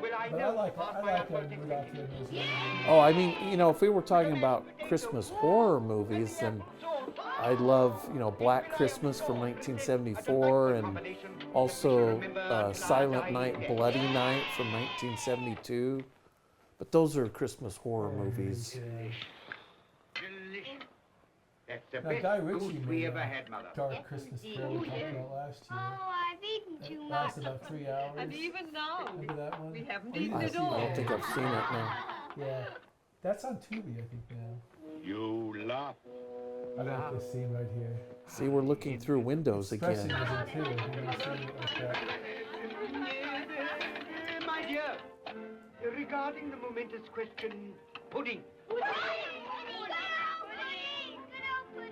Will I But I like Rudolph the Red-Nosed Reindeer. Oh, I mean, you know, if we were talking about Christmas horror movies, then I love, you know, Black Christmas from 1974, and also Silent Night, Bloody Night from 1972. But those are Christmas horror movies. That's the Now, best Guy goose Ritchie we made ever a had, Mother. Dark Christmas Carol we talked about last year. Oh, I've eaten too It much. lasted about 3 hours. And even now, Remember that one? we haven't Oh, you eaten didn't at see all. I don't think I've seen it now. Yeah. That's on Tubi, I think, now. You laugh. I like this scene right here. See, we're looking through windows Expressing again. is it too, when you're saying it like that. My dear, regarding the momentous question, pudding.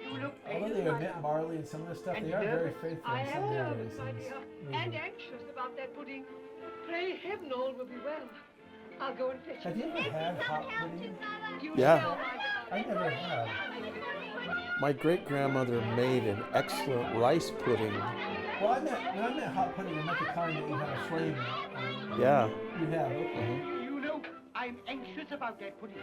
You look Although pale, they my omit love. barley and some of the stuff, And they are very nervous. faithful I in some am areas. nervous, my in this dear, movie. and anxious about that pudding. Pray heaven all will be well. I'll go and fetch Have you ever had hot pudding? You Yeah. shall, my I never have. My great-grandmother made an excellent rice pudding. Well, when I meant hot pudding, I meant the kind that you have a flame in. Yeah. You have, okay. You know, I'm anxious about that pudding.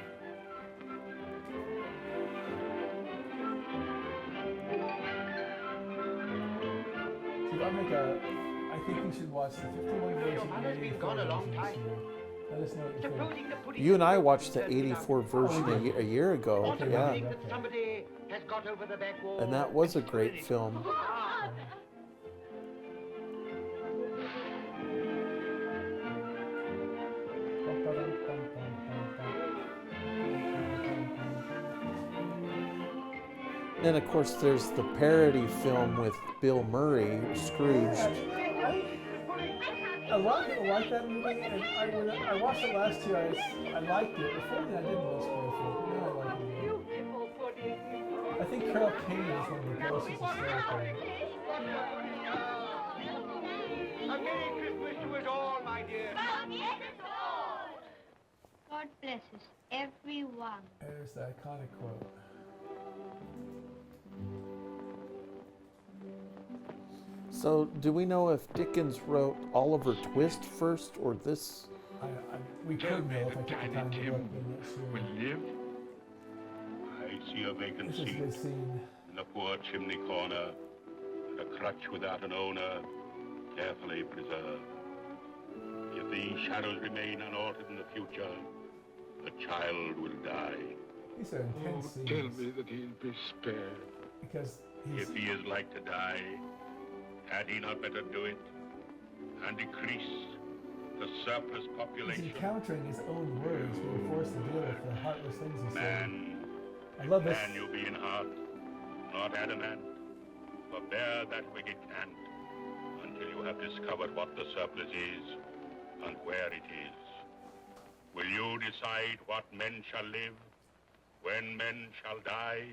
See, I think you should watch the 51 version Your and mother's the been 84 gone a long version this time. year. Let us know what you think. Supposing the pudding You and I is watched the good 84 version a year ago. Also, Yeah. think that somebody has got over the back wall. And that was a great film. Ah, Then, of course, there's the parody film with Bill Murray, Scrooge. A lot of people like that movie, and when I watched it last year, I liked it. Before then, I didn't really care for it, but now I like it. beautiful pudding. I think Carol Kane is one of the grossest hysterical. a Merry Christmas to us all, my dear. God bless us, everyone. There's the iconic quote. So, do we know if Dickens wrote Oliver Twist first or this? We could know if I took the time to look, but I'm not Will sure. live. I see a vacant This is a seat good scene. in a poor chimney corner, and a crutch without an owner, carefully preserved. If these shadows remain unaltered in the future, the child will die. These are intense scenes. Tell me that he'll be spared. Because he's, If he is like to die, had he not better do it and decrease the surplus he's population? encountering his own words, being forced to deal with the heartless things he said. Man, I love this. man you be in heart, not adamant, forbear that wicked cant until you have discovered what the surplus is and where it is. Will you decide what men shall live, when men shall die?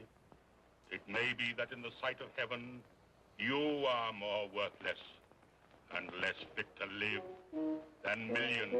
It may be that in the sight of heaven, you are more worthless and less fit to live than millions.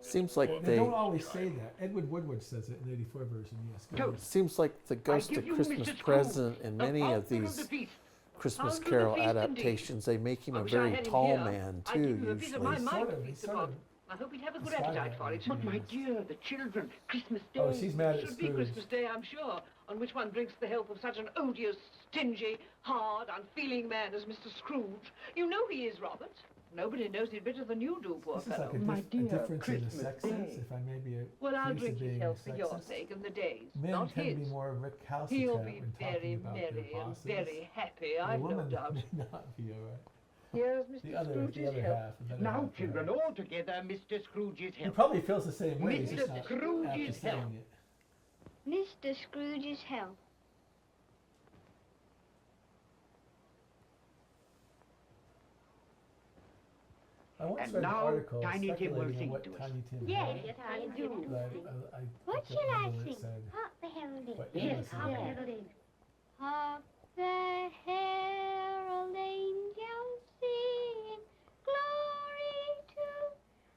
Seems like They they. don't always say that. Edward Woodward says it in the 84 version, yes. Go ahead. Seems like the Ghost give of you Christmas Mr. Scrooge, Present in the many of founder of these the feast. Christmas Founder of the Carol feast, indeed. adaptations, they make him I a wish I very had him tall here. man I'd too, give him a piece of usually. my He's mind sort to of- feast he's sort upon. of I hope he'd have a good inspired appetite by for it. it. But my dear, the children, Christmas Day. Oh, she's mad at Should be Scrooge. Christmas Day, I'm sure, on which one drinks the health of such an odious, stingy, hard, unfeeling man as Mr. Scrooge. You know he is, Robert. Nobody knows it better than you do, poor This is fellow. like a, My a dear, difference in the Christmas sexes, Day. if I may be Well, I'll accused drink of his being health for your sexist. sake and the day's, Men not tend to his. be more recalcitrant He'll when be talking very about their merry and bosses. very happy, The I've no woman doubt. may not be all right. Here's Mr. The other Scrooge's health. half. The better Now, half, children, all together, Mr. Scrooge's He health. probably feels the same way. He's Mr. just not Scrooge's after health. saying it. Mr. Scrooge's health. I once And read an now, article Tiny Tim will speculating on sing what to us. Tiny Tim Yes, had, yes, I do. but I What don't shall I remember what it sing? said. Hark the herald But angels. yes, Hark the yeah. herald angels. Hark the herald angels sing. Glory to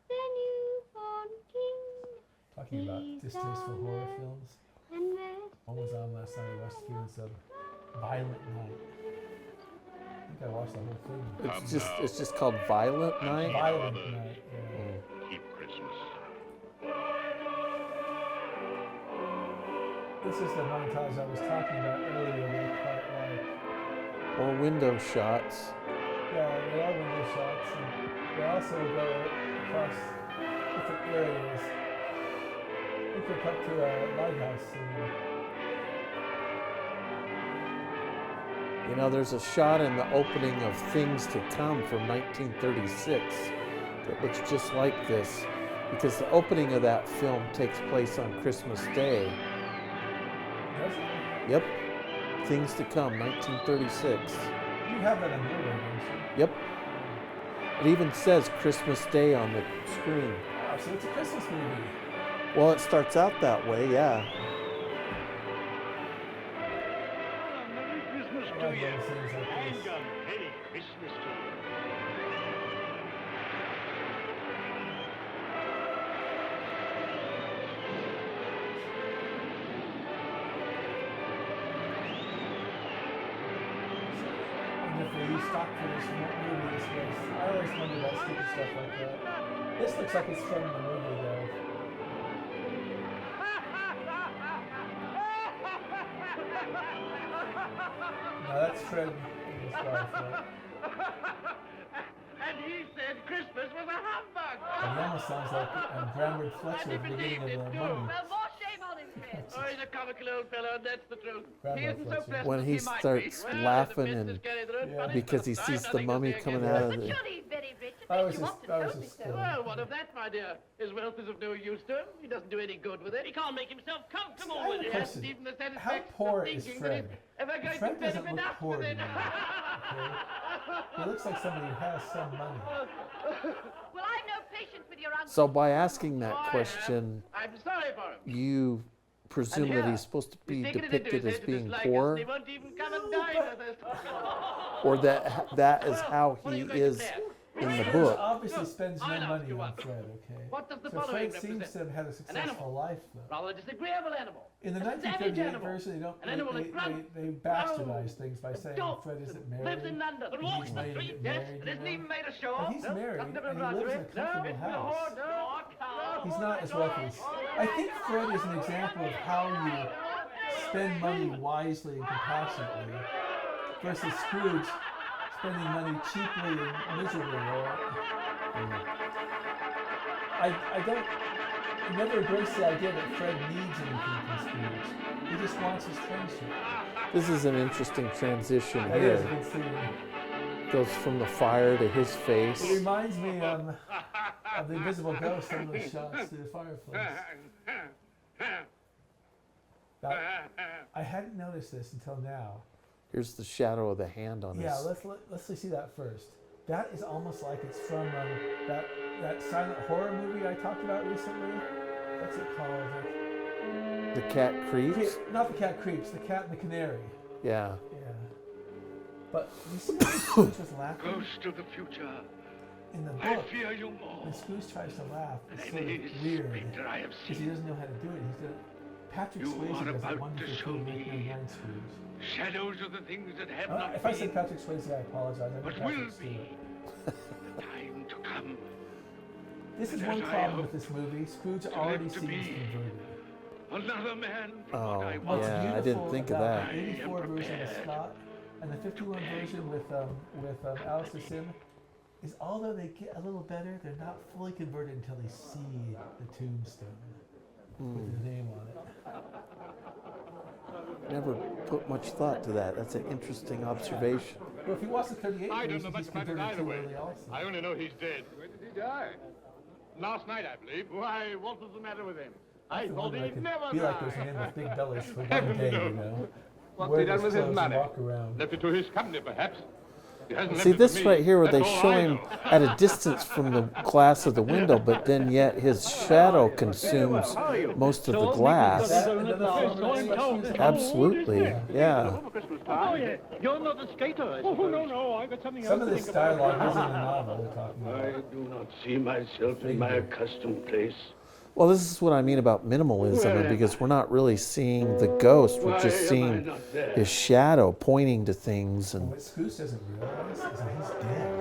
the newborn King. Talking about distasteful horror films. And rest One was on last night. I watched Stevens of Violent Night. I think I watched the whole thing. It's just called Violent Night. Violent Night. Yeah. Keep This is the montage I was talking about earlier that I quite like. Or window shots. Yeah, they are window shots, and they also go across different areas. I think we'll cut to a lighthouse scene. You know, there's a shot in the opening of Things to Come from 1936 that looks just like this, because the opening of that film takes place on Christmas Day. Does it? Yep. Things to Come, 1936. You have that on Blu-ray, don't you? Yep. It even says Christmas Day on the screen. Oh, so it's a Christmas movie. Well, it starts out that way, yeah. Merry Christmas I to love you. those things like And this. a Merry Christmas to you. And if they use stock footage from what movie this was, I always wonder about stupid stuff like that. This looks like it's from the movie, though. No, that's Fred and his wife, right? And he said Christmas was a humbug. And he almost sounds like Granward Fletcher at the beginning of the Mummy. Well, more shame on him, Fred. Oh, he's a comical old fellow, and that's the truth. Grandma He isn't so Fletcher. pleasant When as he might be. starts Well, laughing the and business carry their own Yeah. punishment. because he I've sees the nothing to mummy say coming against out that. of But the... surely he's very rich. I was You just- often I was told me just, so. Well, what of that, my dear? His wealth is of no use to him. He doesn't do any good with it. He can't make himself comfortable I have with a it. question. Even the How satisfaction poor of is thinking that Fred? he's ever going Fred to doesn't benefit look us poor with to it. me. Okay? He looks like somebody who has some money. Well, I've no patience with your uncle. So by asking that question, I'm sorry for him. you presume that he's supposed to be depicted as being poor, He won't even come and dine with us. or that is how he is in the Scrooge book. obviously spends no I'll ask money you on one. Fred, okay? What does the So following Fred seems to have had a successful animal. life, though. Rather a disagreeable animal. In the A savage 1938 animal. version, An animal they that grunts, they bastardize things by saying dog Fred isn't lives married. in London, and walks he's the ready to street, get yes, married, and you isn't know? even made a show But off. he's No, married, nothing and he lives in a elaborate. comfortable No, house. no, He's not as wealthy as... I think Fred is an example of how you spend money wisely and compassionately versus Scrooge spending money cheaply and miserably. I never embrace the idea that Fred needs anything from Scrooge. He just wants his friendship. This is an interesting transition That is a here. good scene. Goes from the fire to his It face. reminds me of the Invisible Ghost, some of the shots through the fireplace. Now, I hadn't noticed this until now. Here's the shadow of the hand on Yeah, his... let's see that first. That is almost like it's from that silent horror movie I talked about recently. What's it called? The cat creeps? Not the Cat Creeps, the Cat and the Canary. Yeah. Yeah. But you see how Scrooge was laughing Ghost of the future, in the I book. fear you more. When Scrooge tries to laugh, it's than sort of any weird spectre I have because he seen. doesn't know how to do it. He's done it. Patrick You Swayze are does it about to wonderfully show in me 1999 Scrooge. Shadows of the things that have not If I been, said Patrick Swayze, I apologize. I meant but Patrick will Stewart. be. The time to come. This is And one as I problem hope with this movie. Scrooge to already live to seems be converted. Another man from Oh, what I What's was. yeah, I didn't beautiful think of about that. The 84 I am version of prepared Scott and the 51 version with Alistair Sim is although they get a little better, they're not fully converted until they see the tombstone with his name on it. Never put much thought to that. That's an interesting observation. Well, if you watch the 38 I don't version, know much he's about it converted either too way. early also. I only know he's dead. When did he die? Last night, I believe. Why, what was the matter with him? I Often thought wonder he'd could never be die. like those men with big bellies for one Heaven day, you knows. know. What's Wear he done those with his clothes and money? walk around. Left it to his company, perhaps. He hasn't See left it to this me. right here where they That's all show I him know. at a distance from the glass of the window, but then yet his shadow consumes most of the glass. That and another form of expression is Absolutely, yeah. Oh, yeah. You're not a skater, I suppose. Oh, no, I've got something Some of this dialogue is in the novel we're talking I about. do not see myself in my accustomed place. Well, this is what I mean about minimalism, because we're not really seeing the ghost, we're just Why am I seeing not there? his shadow pointing to things. And And what Scrooge doesn't realize is that he's dead.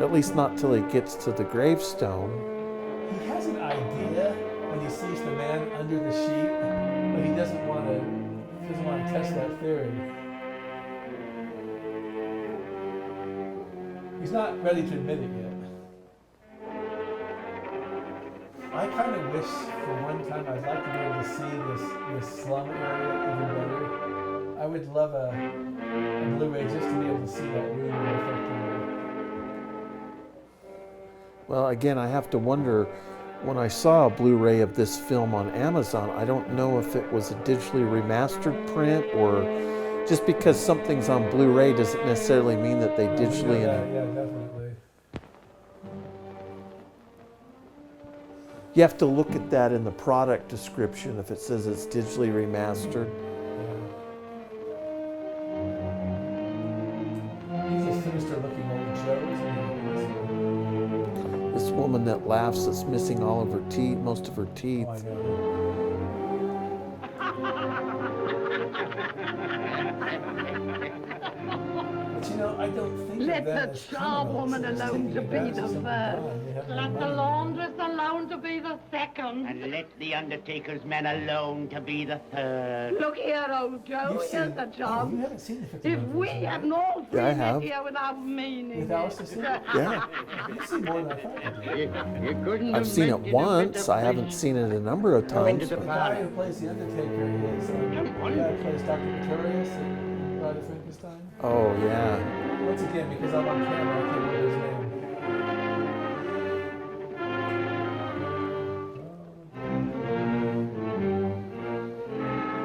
at least not till he gets to the gravestone. He has an idea when he sees the man under the sheet, but he doesn't want to test that theory. He's not ready to admit it yet. I kind of wish for one time I'd like to be able to see this slum area even better. I would love a Blu-ray just to be able to see that room more effectively. Well, again, I have to wonder, when I saw a Blu-ray of this film on Amazon, I don't know if it was a digitally remastered print, or just because something's on Blu-ray doesn't necessarily mean that they digitally... Yeah, definitely. You have to look at that in the product description if it says it's digitally remastered. He's a sinister looking old Joe, isn't he? This woman that laughs that's missing all of her teeth, most of her teeth. Oh, I know. But you know, I don't think Let the charwoman alone to be the first. Let the laundress alone to be the second. And let the undertaker's man alone to be the third. Look here, old Joe, here's the job. You haven't seen the If we hadn't all three Yeah, I met have. here without meaning With Alice to see it? Yeah. You've seen more than I thought you did. I've seen it once. I haven't seen it a number of times. The guy who plays the Undertaker is the guy who plays Dr. Pretorius in Bride of Frankenstein. Oh, yeah. Once again, because I'm on camera, I can't remember his name.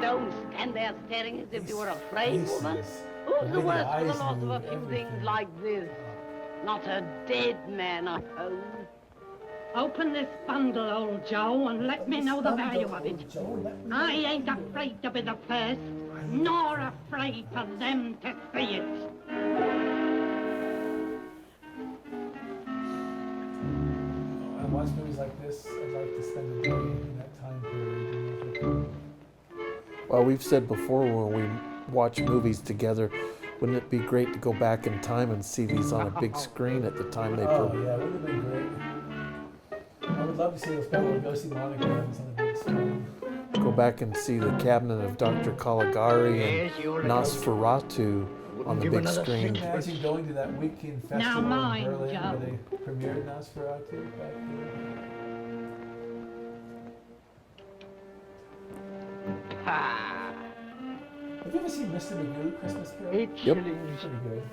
Don't stand there staring as if you were afraid, woman. Faces. Who's The the way worst the for the eyes loss of move, a few everything. things like this? Not a dead man, I hope. Open this bundle, old Joe, and let me know the value of it. I ain't afraid to be the first, nor afraid for them to see it. I watch movies like this. I'd like to spend a day in that time period. Well, we've said before when we watch movies together, wouldn't it be great to go back in time and see these on a big screen at the time they Oh, yeah, wouldn't it be great? I would love to see those people go see Monica on a big screen. go back and see the Cabinet of Dr. Caligari Yes, you and were Nosferatu on the give big another screen. Imagine going to that weekend festival mine, in Berlin Joe. where they premiered Nosferatu back then. Have you ever seen Mr. Magoo, Christmas Carol? 8 Yep. shillings. Pretty good.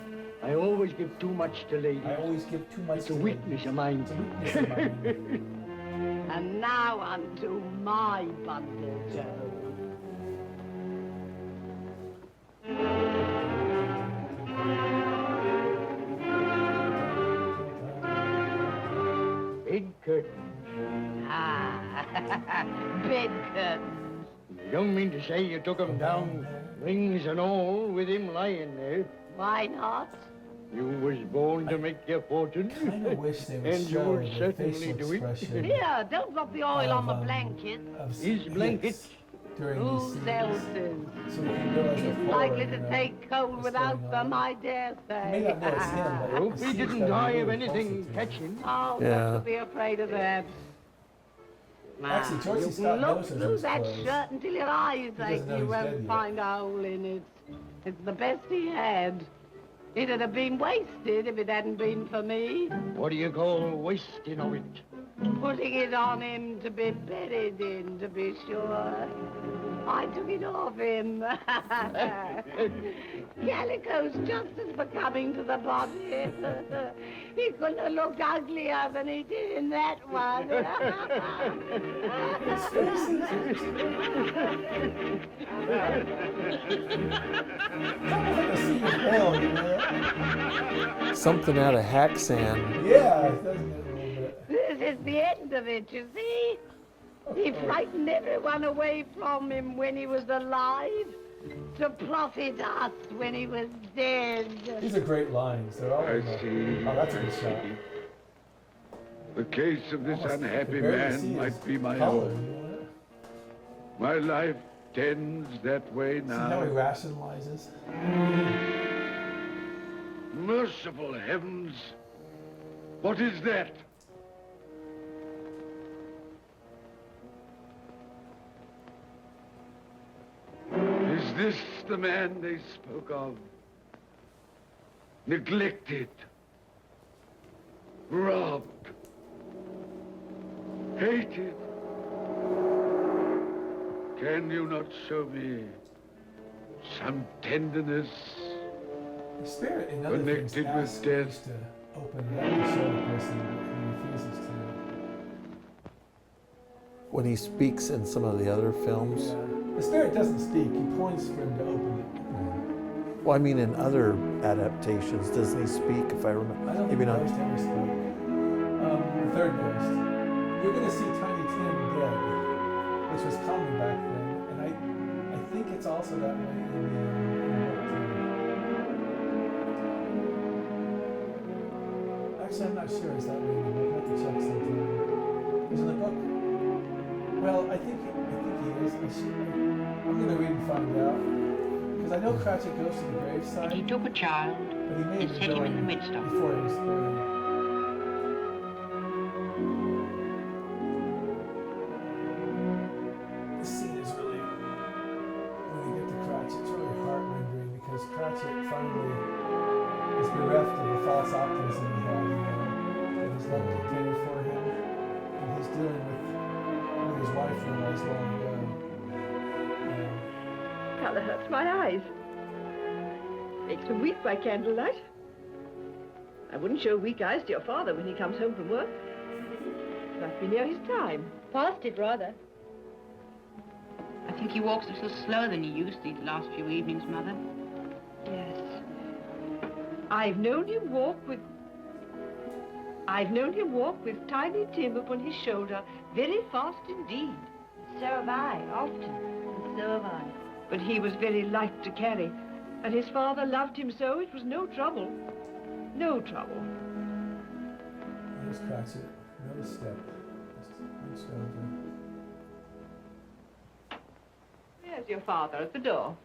I always give too much to ladies. I always give too much It's to a weakness of mine. It's a weakness of mine. And now unto my bundle, Joe. Bed curtains. Ah, bed curtains. You don't mean to say you took 'em down, rings and all, with him lying there. Why not? You was born to make your fortune. Kind of wish they would And you show will the certainly facial do it. expression Here, don't drop the oil on the of, blanket. of His blanket. Hicks during Who these sells scenes, it? so we can realize the He's horror, likely you to know, take cold what's without going them, on. I dare You may say. not know it's him, but I hope the he scenes didn't gotta be die of really anything repulsive to catching. Oh, Yeah. not to be afraid of that. Actually, George C. You Scott look knows through his that clothes. shirt until your eyes doesn't ache. know You he's dead won't yet. find a hole in it. It's the best he had. It'd have been wasted if it hadn't been for me. What do you call wasting of it? Putting it on him to be buried in, to be sure. I took it off him. Calico's just as becoming to the body. He couldn't have looked uglier than he did in that one. Hell, you know? Something out of Haxan. Yeah, it does get a little bit. This is the end of it, you see. He frightened everyone away from him when he was alive, to profit us when he was dead. These are great lines. They're all. I see. Oh, that's a good shot. The case of this Almost unhappy you can barely see man his might be my color, own. you know? My life tends that way See how he now. rationalizes? Merciful heavens! What is that? this the man they spoke of? Neglected, robbed, hated. Can you not show me some tenderness The spirit in other things connected with asks death? Scrooge to open it up to show the person, but he refuses to. When he speaks in some of the other films. Yeah. The spirit doesn't speak. He points for him to open it. Well, I mean, in other adaptations, doesn't he speak? If I remember, I don't maybe think not. Ghost ever spoke. The third Ghost. You're going to see Tiny Tim dead, which was common back then, and I think it's also that way in the book too. Actually, I'm not sure it's that way in the book. I have to check sometime. Is in the book? Well, I think he is. I'm going to read and find out. Because I know Cratchit goes to the graveside. He took a child but he may and have set him in the midst of it. before he was buried. This scene is really, when we get to Cratchit, it's really heart-rending because Cratchit finally is bereft of the false optimism he had, that his love dictated for him, and he's dealing with what his wife realized long ago. Colour hurts my eyes. Makes me weep by candlelight. I wouldn't show weak eyes to your father when he comes home from work. It must be near his time. Past it, rather. I think he walks a little slower than he used these last few evenings, Mother. Yes. I've known him walk with Tiny Tim upon his shoulder very fast indeed. So have I, often. And so have I. But he was very light to carry, and his father loved him so it was no trouble. No trouble. Here's Cratchit. No step. Just one shoulder. There's your father at the door.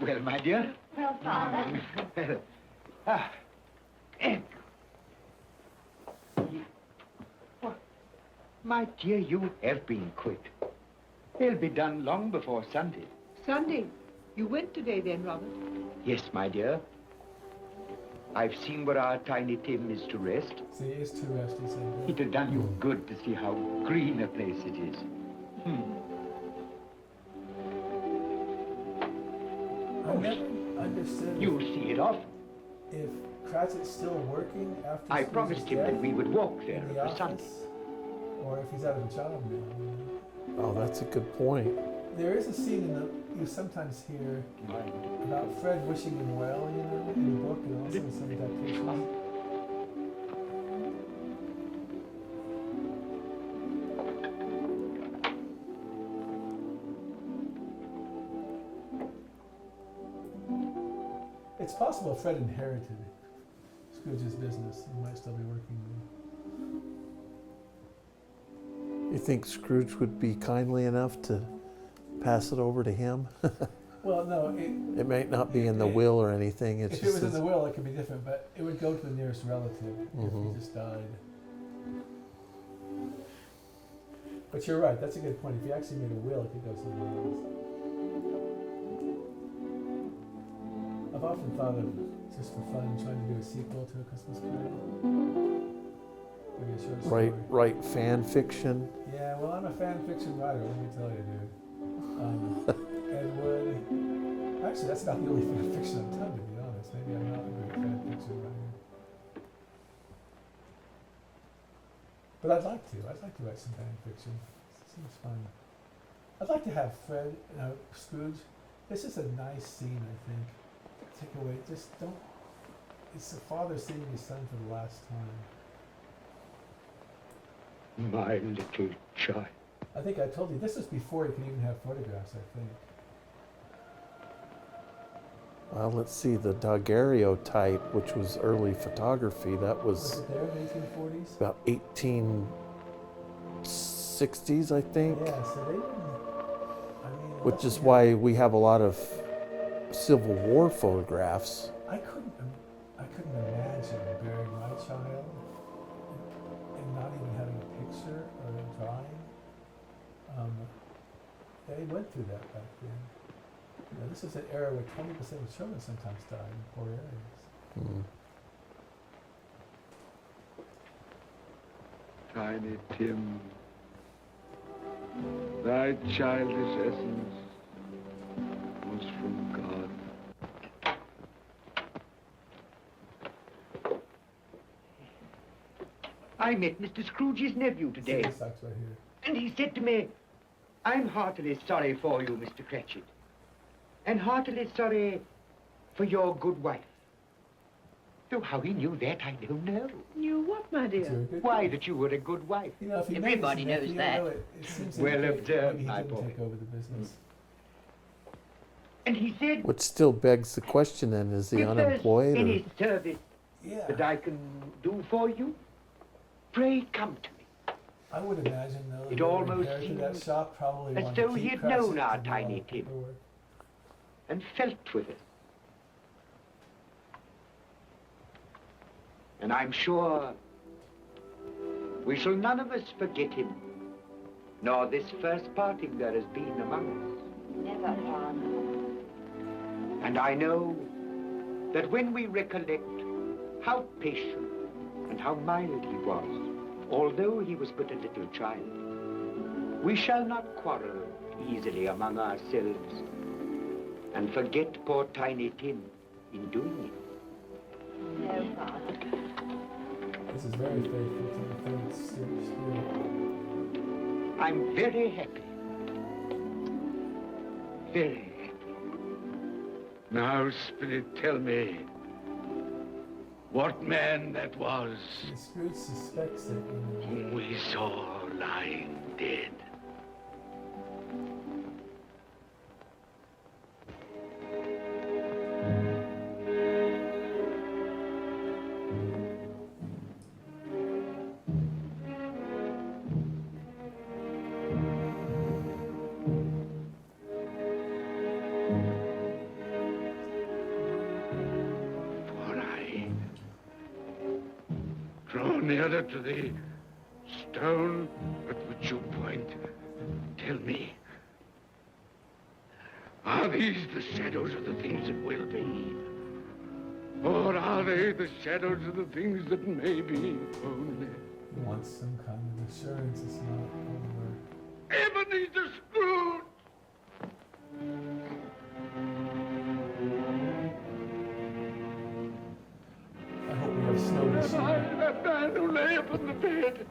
Well, my dear. Well, Father. My dear, you have been quick. They'll be done long before Sunday. Sunday. You went today then, Robert? Yes, my dear. I've seen where our Tiny Tim is to rest. See, he is to rest, he said. It'd have done you good to see how green a place it is. I never understood. You'll see it off. If Cratchit's still working after I Scrooge's promised him death that we would walk there in the for office, Sunday. or if he's out of a job now. Oh, that's a good point. There is a scene you sometimes hear about Fred wishing him well, in the book and also in some adaptations. It's possible Fred inherited Scrooge's business. He might still be working there. You think Scrooge would be kindly enough to pass it over to him? Well, no. It might not be in the will or anything. It's if it just was in the will, it could be different, but it would go to the nearest relative if he just died. But you're right. That's a good point. If you actually made a will, it could go somewhere else. I've often thought of, just for fun, trying to do a sequel to A Christmas Carol. Maybe a short story. Write fan fiction. Yeah, well, I'm a fan fiction writer, let me tell you, dude. Ed Wood. Actually, that's about the only fan fiction I've done, to be honest. Maybe I'm not a good fan fiction writer. But I'd like to write some fan fiction. It seems fun. I'd like to have Fred, Scrooge. This is a nice scene, I think. Take away, just don't. It's the father seeing his son for the last time. My little child. I think I told you, this was before he could even have photographs, I think. Well, let's see, the daguerreotype, which was early photography, that was it there in the 1840s? about 1860s, I think. Yeah, so they didn't, Which is why we have a lot of Civil War photographs. I couldn't imagine burying my child and not even having a picture or a drawing. went through that back then. You know, this was an era where 20% of children sometimes died in poor areas. Tiny Tim, thy childish essence was from God. I met Mr. Scrooge's nephew today. Right here. And he said to me, I'm heartily sorry for you, Mr. Cratchit. And heartily sorry for your good wife. Though how he knew that, I don't know. Knew what, my dear? Why, that you were a good wife. You know, if he Everybody knows knows that. that. It seems Well like observed, maybe he my didn't boy. take over the business. And he said, Which still begs the question then, is he if there's unemployed? any Or? service that I can do for you, pray come to me. I would imagine, though, It whoever almost inherited that seems shop probably as wanted though to keep he had Cratchit known our to do all Tiny the Tim paperwork. and felt with it. And I'm sure we shall none of us forget him, nor this first parting there has been among us. Never, Father. And I know that when we recollect how patient and how mild he was, although he was but a little child, we shall not quarrel easily among ourselves and forget poor Tiny Tim in doing it. No, Father. This is very faithful to the third spirit. I'm very happy. Very happy. Now, Spirit, tell me what man that was Scrooge suspects it. whom we saw lying dead. Draw nearer to the stone at which you point. Tell me, are these the shadows of the things that will be? Or are they the shadows of the things that may be only? He wants some kind of assurance it's not over. Ebenezer Scrooge! I hope we have snow this year. That man who lay upon the bed.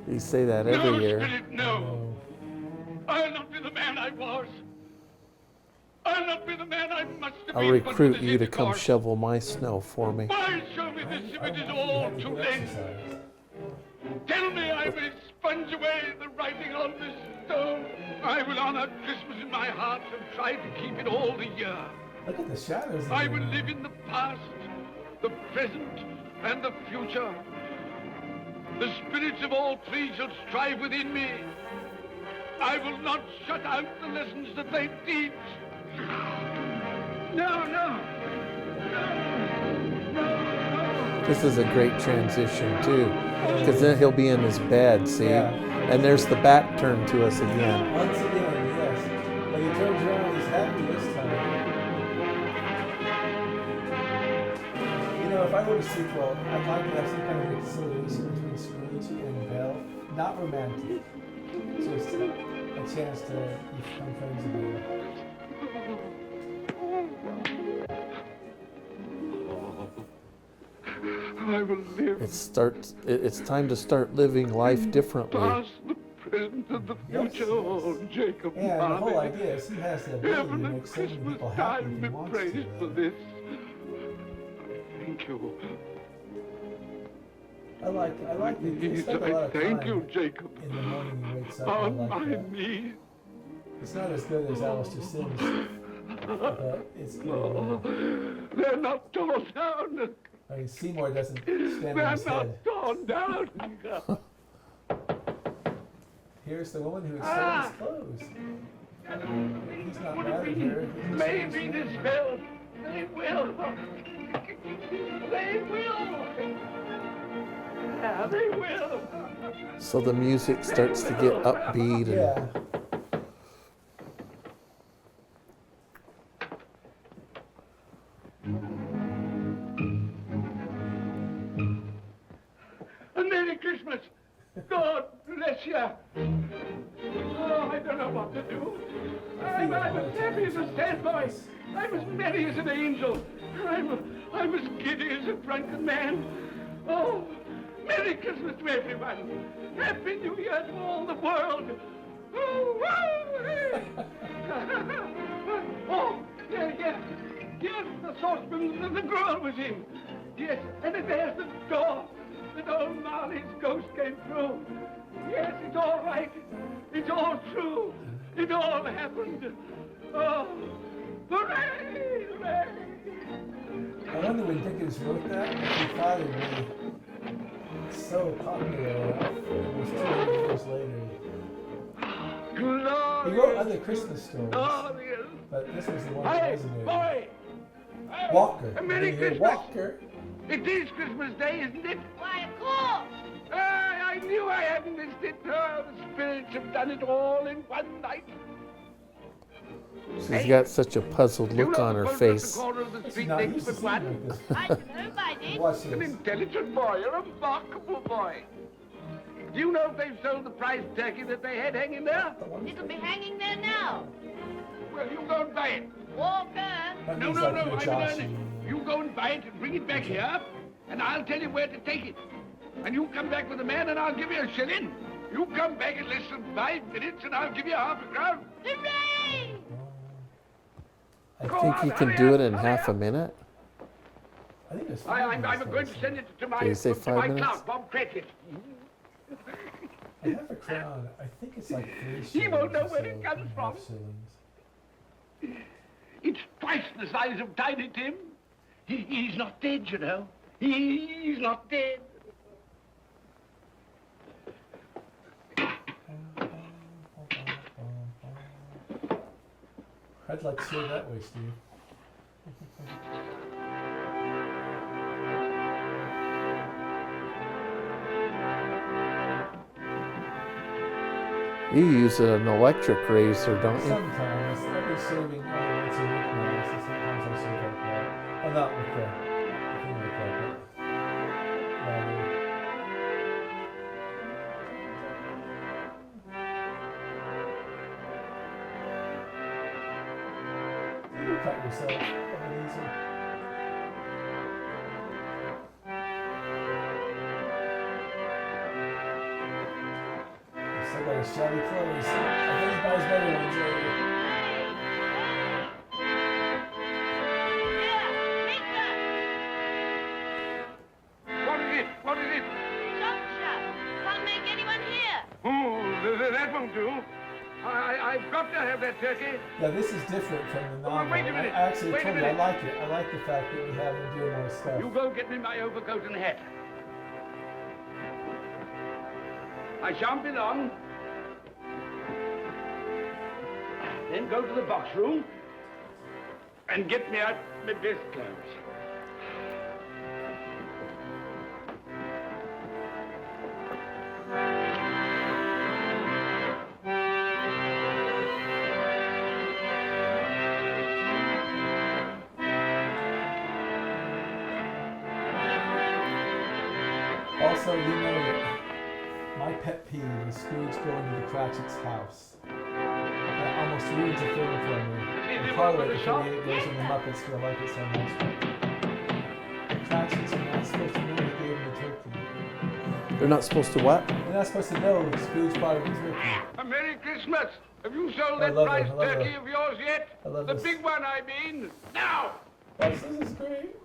You say that every No, year. Spirit, no. I'll not be the man I was. I'll not be the man I must have I'll been. recruit you to come shovel my snow for me. Why show me this if it is all too late? Tell me I may sponge away the writing on this stone. I will honor Christmas in my heart and try to keep it all the year. Look at the shadows. I will live in the past, the present, and the future. The spirits of all three shall strive within me. I will not shut out the lessons that they teach. No. This is a great transition too, because then he'll be in his bed, see? Yeah. And there's the back turned to us again. Once again, yes. But he turns around, he's happy this time. You know, if I were a sequel, I'd like to have some kind of reconciliation between Scrooge and Belle. Not romantic. Just a chance to become friends again. I will live It's time to start living life differently. past, the present, and the future. Oh, Jacob, Yeah, and the whole Marley. idea is he has the ability to Heaven make and so many Christmas people happy time if be he wants praised to. for this. Thank you. I like it. He Please, spent a I lot of thank time you, Jacob. in the morning he wakes up. I On like my that. knees. It's not as good as Alistair Sims, but it's good. No, they're not torn down. I mean, Seymour doesn't stand They're on not his head. torn down. Here's the woman who had stolen his clothes. He's not mad at her. Maybe this will. They will. They will. Yeah, they will. So the music starts to get upbeat and Merry Christmas. God bless you. Oh, I don't know what to do. I'm as happy as a sandboy. I'm as merry as an angel. I'm as giddy as a drunken man. Oh, Merry Christmas to everyone. Happy New Year to all the world. Oh, yeah. Yes, the saucepan the girl was in. Yes, and there's the door. That old Marley's ghost came through. Yes, it's all right. It's all true. It all happened. Oh, hooray, hooray. I wonder when Dickens wrote that, he thought it would be so popular. It was 2 years later. Glorious. He wrote other Christmas stories, Glorious. but this was the one Hey, that resonated. boy! Hey, Walker. A Merry Did you hear Christmas. Walker. It is Christmas Day, isn't it? Why, of course. I knew I hadn't missed it. Oh, the spirits have done it all in one night. She's got such a puzzled look on her face. The corner of the street next but one. I don't know, my dear. Watch An this. intelligent boy, a remarkable boy. Do you know if they've sold the prize turkey that they had hanging there? It'll be hanging there now. Well, you go and buy it. Walker. That No, means no, like no, you're I'm Josh. earning. You go and buy it and bring it back here, and I'll tell you where to take it. And you come back with the man, and I'll give you a shilling. You come back in less than 5 minutes, and I'll give you half a crown. Hooray! I think you can do it in half a minute. I think it's I'm going to send it to my, Did you say to 5 my minutes? clerk, Bob Cratchit. I have a crown. I think it's like 3 shillings. He won't know or where so, it comes and from. half shillings. It's twice the size of Tiny Tim. He's not dead, you know. He's not dead. I'd like to see it that way, Steve. You use an electric razor, don't you? Sometimes. I've been shaving once a week now, so sometimes I shave like that. Well, not with the thing like that, but you cut yourself. Ebenezer. Still got his shabby clothes. I think he buys better ones later. What is it? What is it? Shop shut. Can't make anyone hear. Oh, that won't do. I've got to have that turkey. Yeah, this is different from the novel. wait a minute. I actually Wait a told you I minute. like it. I like the fact that we have him doing more stuff. You go get me my overcoat and hat. I shan't be long. Then go to the box room and get me out my best clothes. Also, you know that my pet peeve is Scrooge going to the Cratchit's house. That almost ruins the film for me. And part of it, the 28 Days when the Muppets feel like it so much. The Cratchits are not supposed to know they gave him the turkey. They're not supposed to what? They're not supposed to know Scrooge bought him the turkey. A Merry Christmas! Have you sold I that love prize it, I love turkey it. of yours yet? I love The this. big one, I mean. Now! Watch, this is great.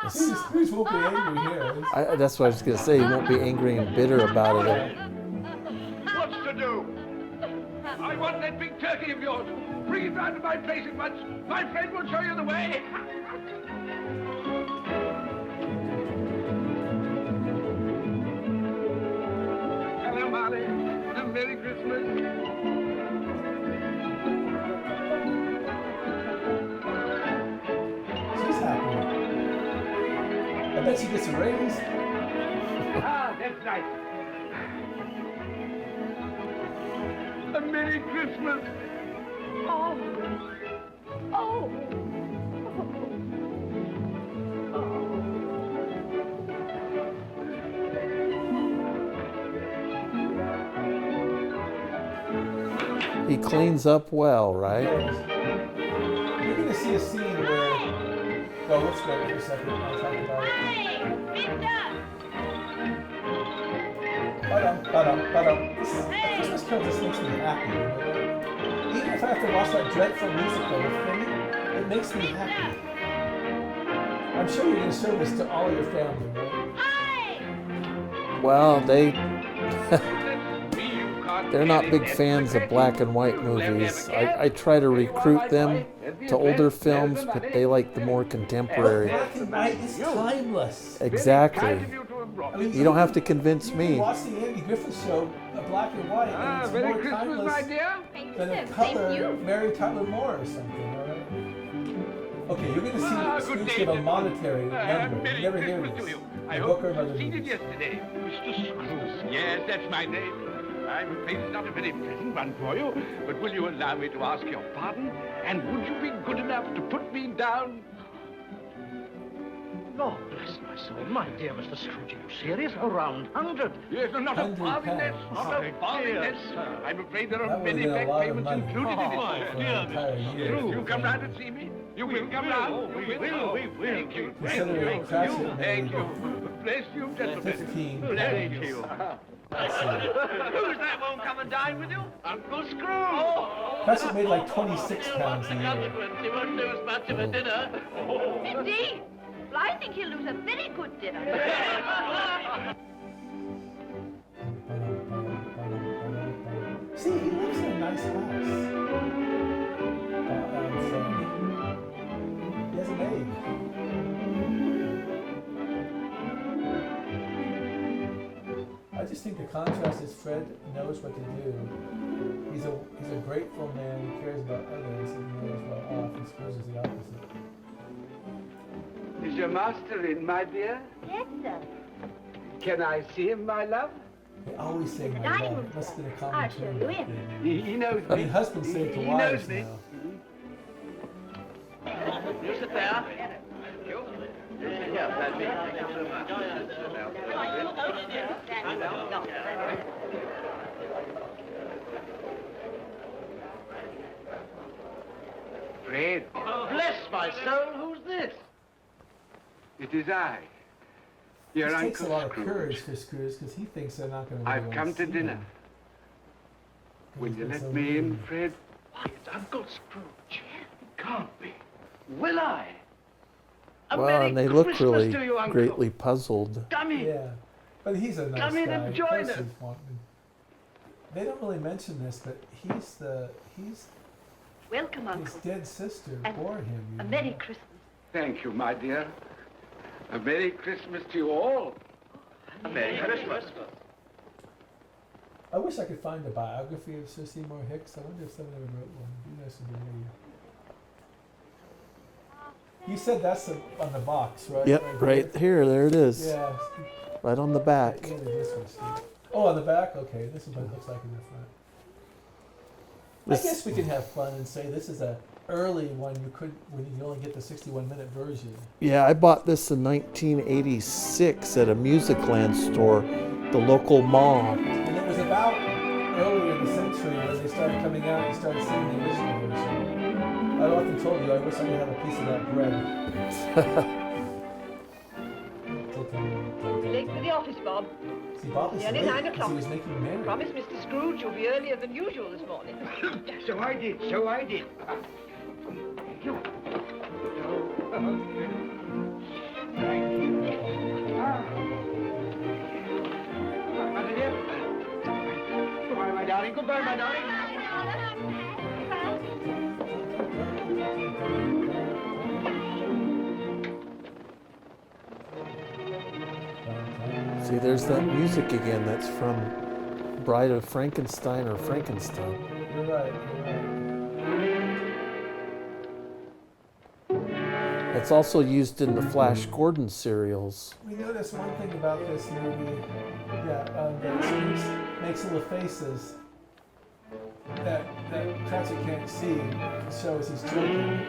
See, Scrooge won't be angry here. That's what I was going to say. You won't be angry and bitter about it. What's to do? I want that big turkey of yours. Bring it round to my place at once. My friend will show you the way. Hello, Molly. And Merry Christmas. She's happy. I bet she gets a raise. Ah, that's right. A Merry Christmas. Oh. Oh. He cleans up well, right? You're going to see a scene where... Well, let's go for a second. I'll talk about it. This Christmas Carol just makes me happy. You know? Even if I have to watch that dreadful musical with Finny, it makes me happy. I'm sure you're going to show this to all your family, right? Well, they're not big fans of black and white movies. I try to recruit them to older films, but they like the more contemporary. Black and white is timeless. Exactly. I mean, You don't have to convince me. Watch the Andy Griffith Show, a black and white, and it's Merry more Christmas, timeless my dear. than a color Mary Tyler Moore or something, all right? Okay, you're going to see Scrooge give a monetary number. You never hear this. I In hope book or you other seen it movies. yesterday. Mr. Scrooge. Yes, that's my name. I'm afraid it's not a very pleasant one for you, but will you allow me to ask your pardon? And would you be good enough to put me down? Lord bless my soul, my dear Mr. Scrooge, are you serious? A round 100? Yes, not a 100 farthing less, pounds. not a farthing less. I'm afraid there That are would many have been a back lot of payments money. included in Oh, it. my dear Mr. Scrooge. You come round and see me? You will come round? We will. Thank you. Considering Crash it Thank made you. Bless you, gentlemen. 15 Bless pounds. you. Who's that won't come and dine with you? Uncle Scrooge! Oh. Crash made like 26 pounds a year. Consequence, he won't lose much of a dinner. Indeed. Well, I think he'll lose a very good dinner. See, he lives in a nice house. He has a maid. I just think the contrast is Fred knows what to do. He's a grateful man who cares about others and he knows well off, and Scrooge is the opposite. Is your master in, my dear? Yes, sir. Can I see him, my love? They always say my Dining love. room, It must have been a I'll common show term you back in. then. He knows I me. mean, husbands say it to He wives knows me. now. You sit there. Yeah, that'd be. Thank you so much. Fred, Bless my soul, who's this? it is I, your It takes a Uncle lot of courage Scrooge. for Scrooge because he thinks they're not going to. I've come to dinner. Will you let me in, Fred? Why, it's Uncle Scrooge. Can't be. Will I? A Well, Merry and they look Christmas really to you, Uncle. greatly puzzled. Come in. Yeah, but he's a nice Come in guy. and Of join course us. he'd want me. They don't really mention this, but he's Welcome, his Uncle. dead sister And bore him. A you Merry know. Christmas. Thank you, my dear. A Merry Christmas to you all. A Merry Christmas. I wish I could find a biography of Sir Seymour Hicks. I wonder if someone ever wrote one. It'd be nice to read. You said that's on the box, right? Yep, right here. There it is. Yeah. Right on the back. Maybe this one, Steve. Oh, on the back? Okay, this is what it looks like in the front. I guess we can have fun and say this is a early one. When you only get the 61-minute version. Yeah, I bought this in 1986 at a Musicland store, the local mall. And it was about earlier in the century when they started coming out. You started seeing the original version. I've often told you I wish I could have a piece of that bread. Late for the office, Bob. See, Bob is Nearly late 9 because o'clock. he was making merry. Promise Mr. Scrooge you'll be earlier than usual this morning. So I did. Thank you. My dear. Goodbye, my darling. Goodbye, my darling. See, there's that music again. That's from Bride of Frankenstein or Frankenstein. You're right. It's also used in the Flash Gordon serials. We noticed one thing about this movie. That Scrooge makes little faces that Cratchit can't see to show us he's joking.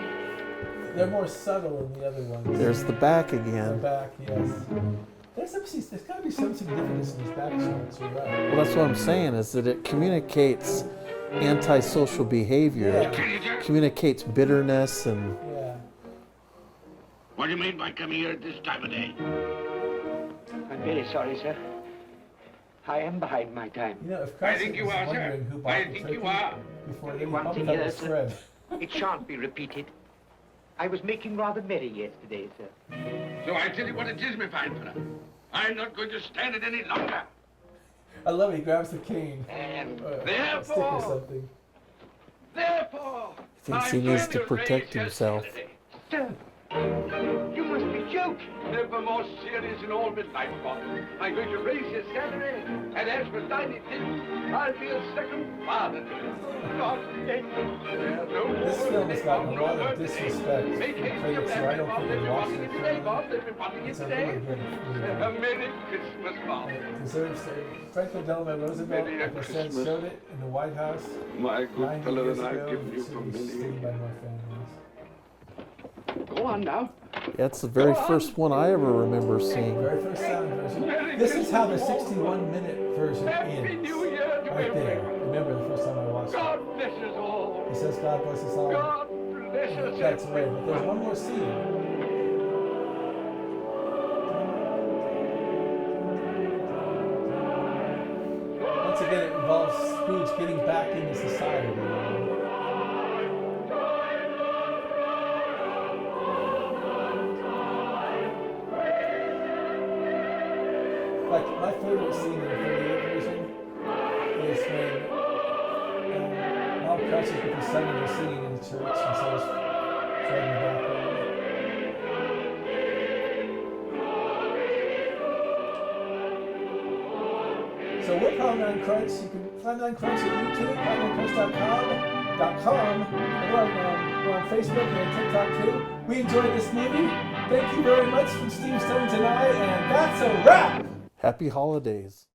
They're more subtle than the other ones. There's the back The again. back, yes. There's got to be some significance in these back shots. You're right. Well, that's what I'm saying, is that it communicates antisocial behavior. Yeah. It communicates bitterness and. Yeah. What do you mean by coming here at this time of day? I'm very sorry, sir. I am behind my time. You know, if I Crossett think you was are, sir. wondering who bought I the think turkey you are. before You then, he want probably to thought hear, it was sir? Fred. It shan't be repeated. I was making rather merry yesterday, sir. So I tell you what it is, my fine fella. I'm not going to stand it any longer. I love it. He grabs the cane. And A stick or therefore, something. Thinks he needs to protect himself. Sir, you must be joking. Never more serious in all my life, Bob. I'm going to raise your salary, and as for Tiny Tim, I'll be a second father to you. God bless you. This film has gotten a lot of disrespect from critics, so I don't think they watched it. It's a really good movie. A Merry Christmas, Bob. It deserves to. Franklin Delano Roosevelt, like I said, showed it in the White House. My good 90 fellow years and I've ago. given It you should for be many seen by more families. Go on now. That's the very first one I ever remember seeing. Very first sound version. This is how the 61-minute version ends. Right there. Remember the first time I watched it. God bless us all. He says, God bless us all. God bless us That's all. right. But there's one more scene. Once again, it involves Scrooge getting back into society. You know? Like, my favorite scene in the 38 version is when Mom crashes with his son and they're singing in the church, and so is Fred in the background. So we're Plan9Crunch. You can Plan9Crunch at YouTube, Plan9Crunch.com, and we're on Facebook and TikTok too. We enjoyed this movie. Thank you very much from Steve Stones and I, and that's a wrap! Happy holidays.